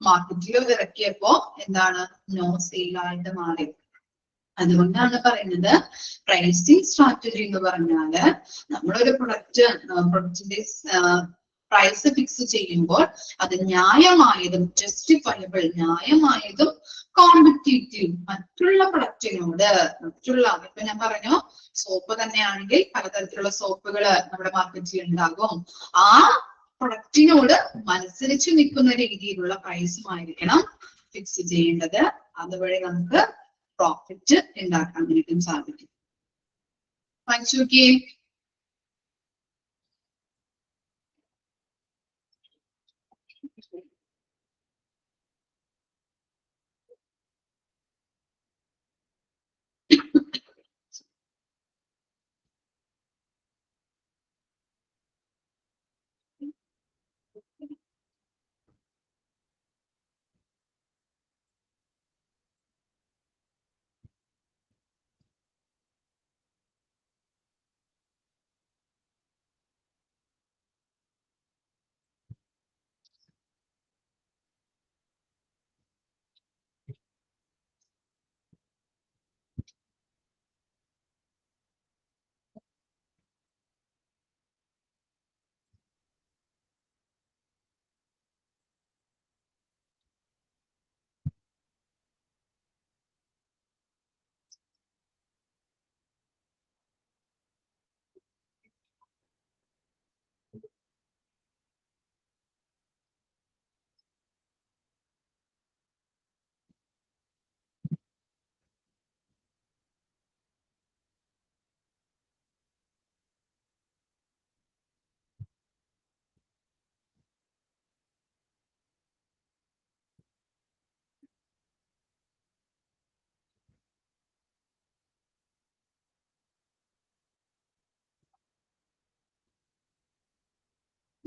Speaker 1: മാർക്കറ്റിൽ ഇറക്കിയപ്പോ എന്താണ് നോ സെയിൽ ആയിട്ട് മാറി. അതുകൊണ്ടാണ് പറയുന്നത് പ്രൈസിങ് സ്ട്രാറ്റജി എന്ന് പറഞ്ഞാല് നമ്മളൊരു പ്രൊഡക്റ്റിന്റെ പ്രൈസ് ഫിക്സ് ചെയ്യുമ്പോൾ അത് ന്യായമായതും ജസ്റ്റിഫയബിൾ ന്യായമായതും കോമ്പറ്റീറ്റീവ് മറ്റുള്ള പ്രൊഡക്റ്റിനോട് ഇപ്പൊ ഞാൻ പറഞ്ഞു സോപ്പ് തന്നെയാണെങ്കിൽ പലതരത്തിലുള്ള സോപ്പുകൾ നമ്മുടെ മാർക്കറ്റിൽ ഉണ്ടാകും. ആ പ്രൊഡക്റ്റിനോട് മത്സരിച്ച് നിൽക്കുന്ന രീതിയിലുള്ള പ്രൈസുമായിരിക്കണം ഫിക്സ് ചെയ്യേണ്ടത്. അതുവഴി നമുക്ക് പ്രോഫിറ്റ് ഉണ്ടാക്കാൻ വേണ്ടിയിട്ടും സാധിക്കും. മനസ്സിലാക്കിയേ?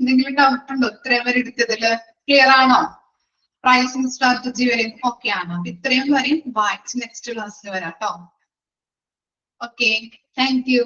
Speaker 1: എന്തെങ്കിലും ഡൗട്ട് ഉണ്ടോ? ഇത്രയും വരെ എടുത്തതില് ക്ലിയർ ആണോ? പ്രൈസിങ് സ്ട്രാറ്റജി വരെ ഓക്കെ ആണോ? ഇത്രയും വരെയും ബാക്കി നെക്സ്റ്റ് ക്ലാസ്സിൽ വരാം കേട്ടോ. Okay, thank you.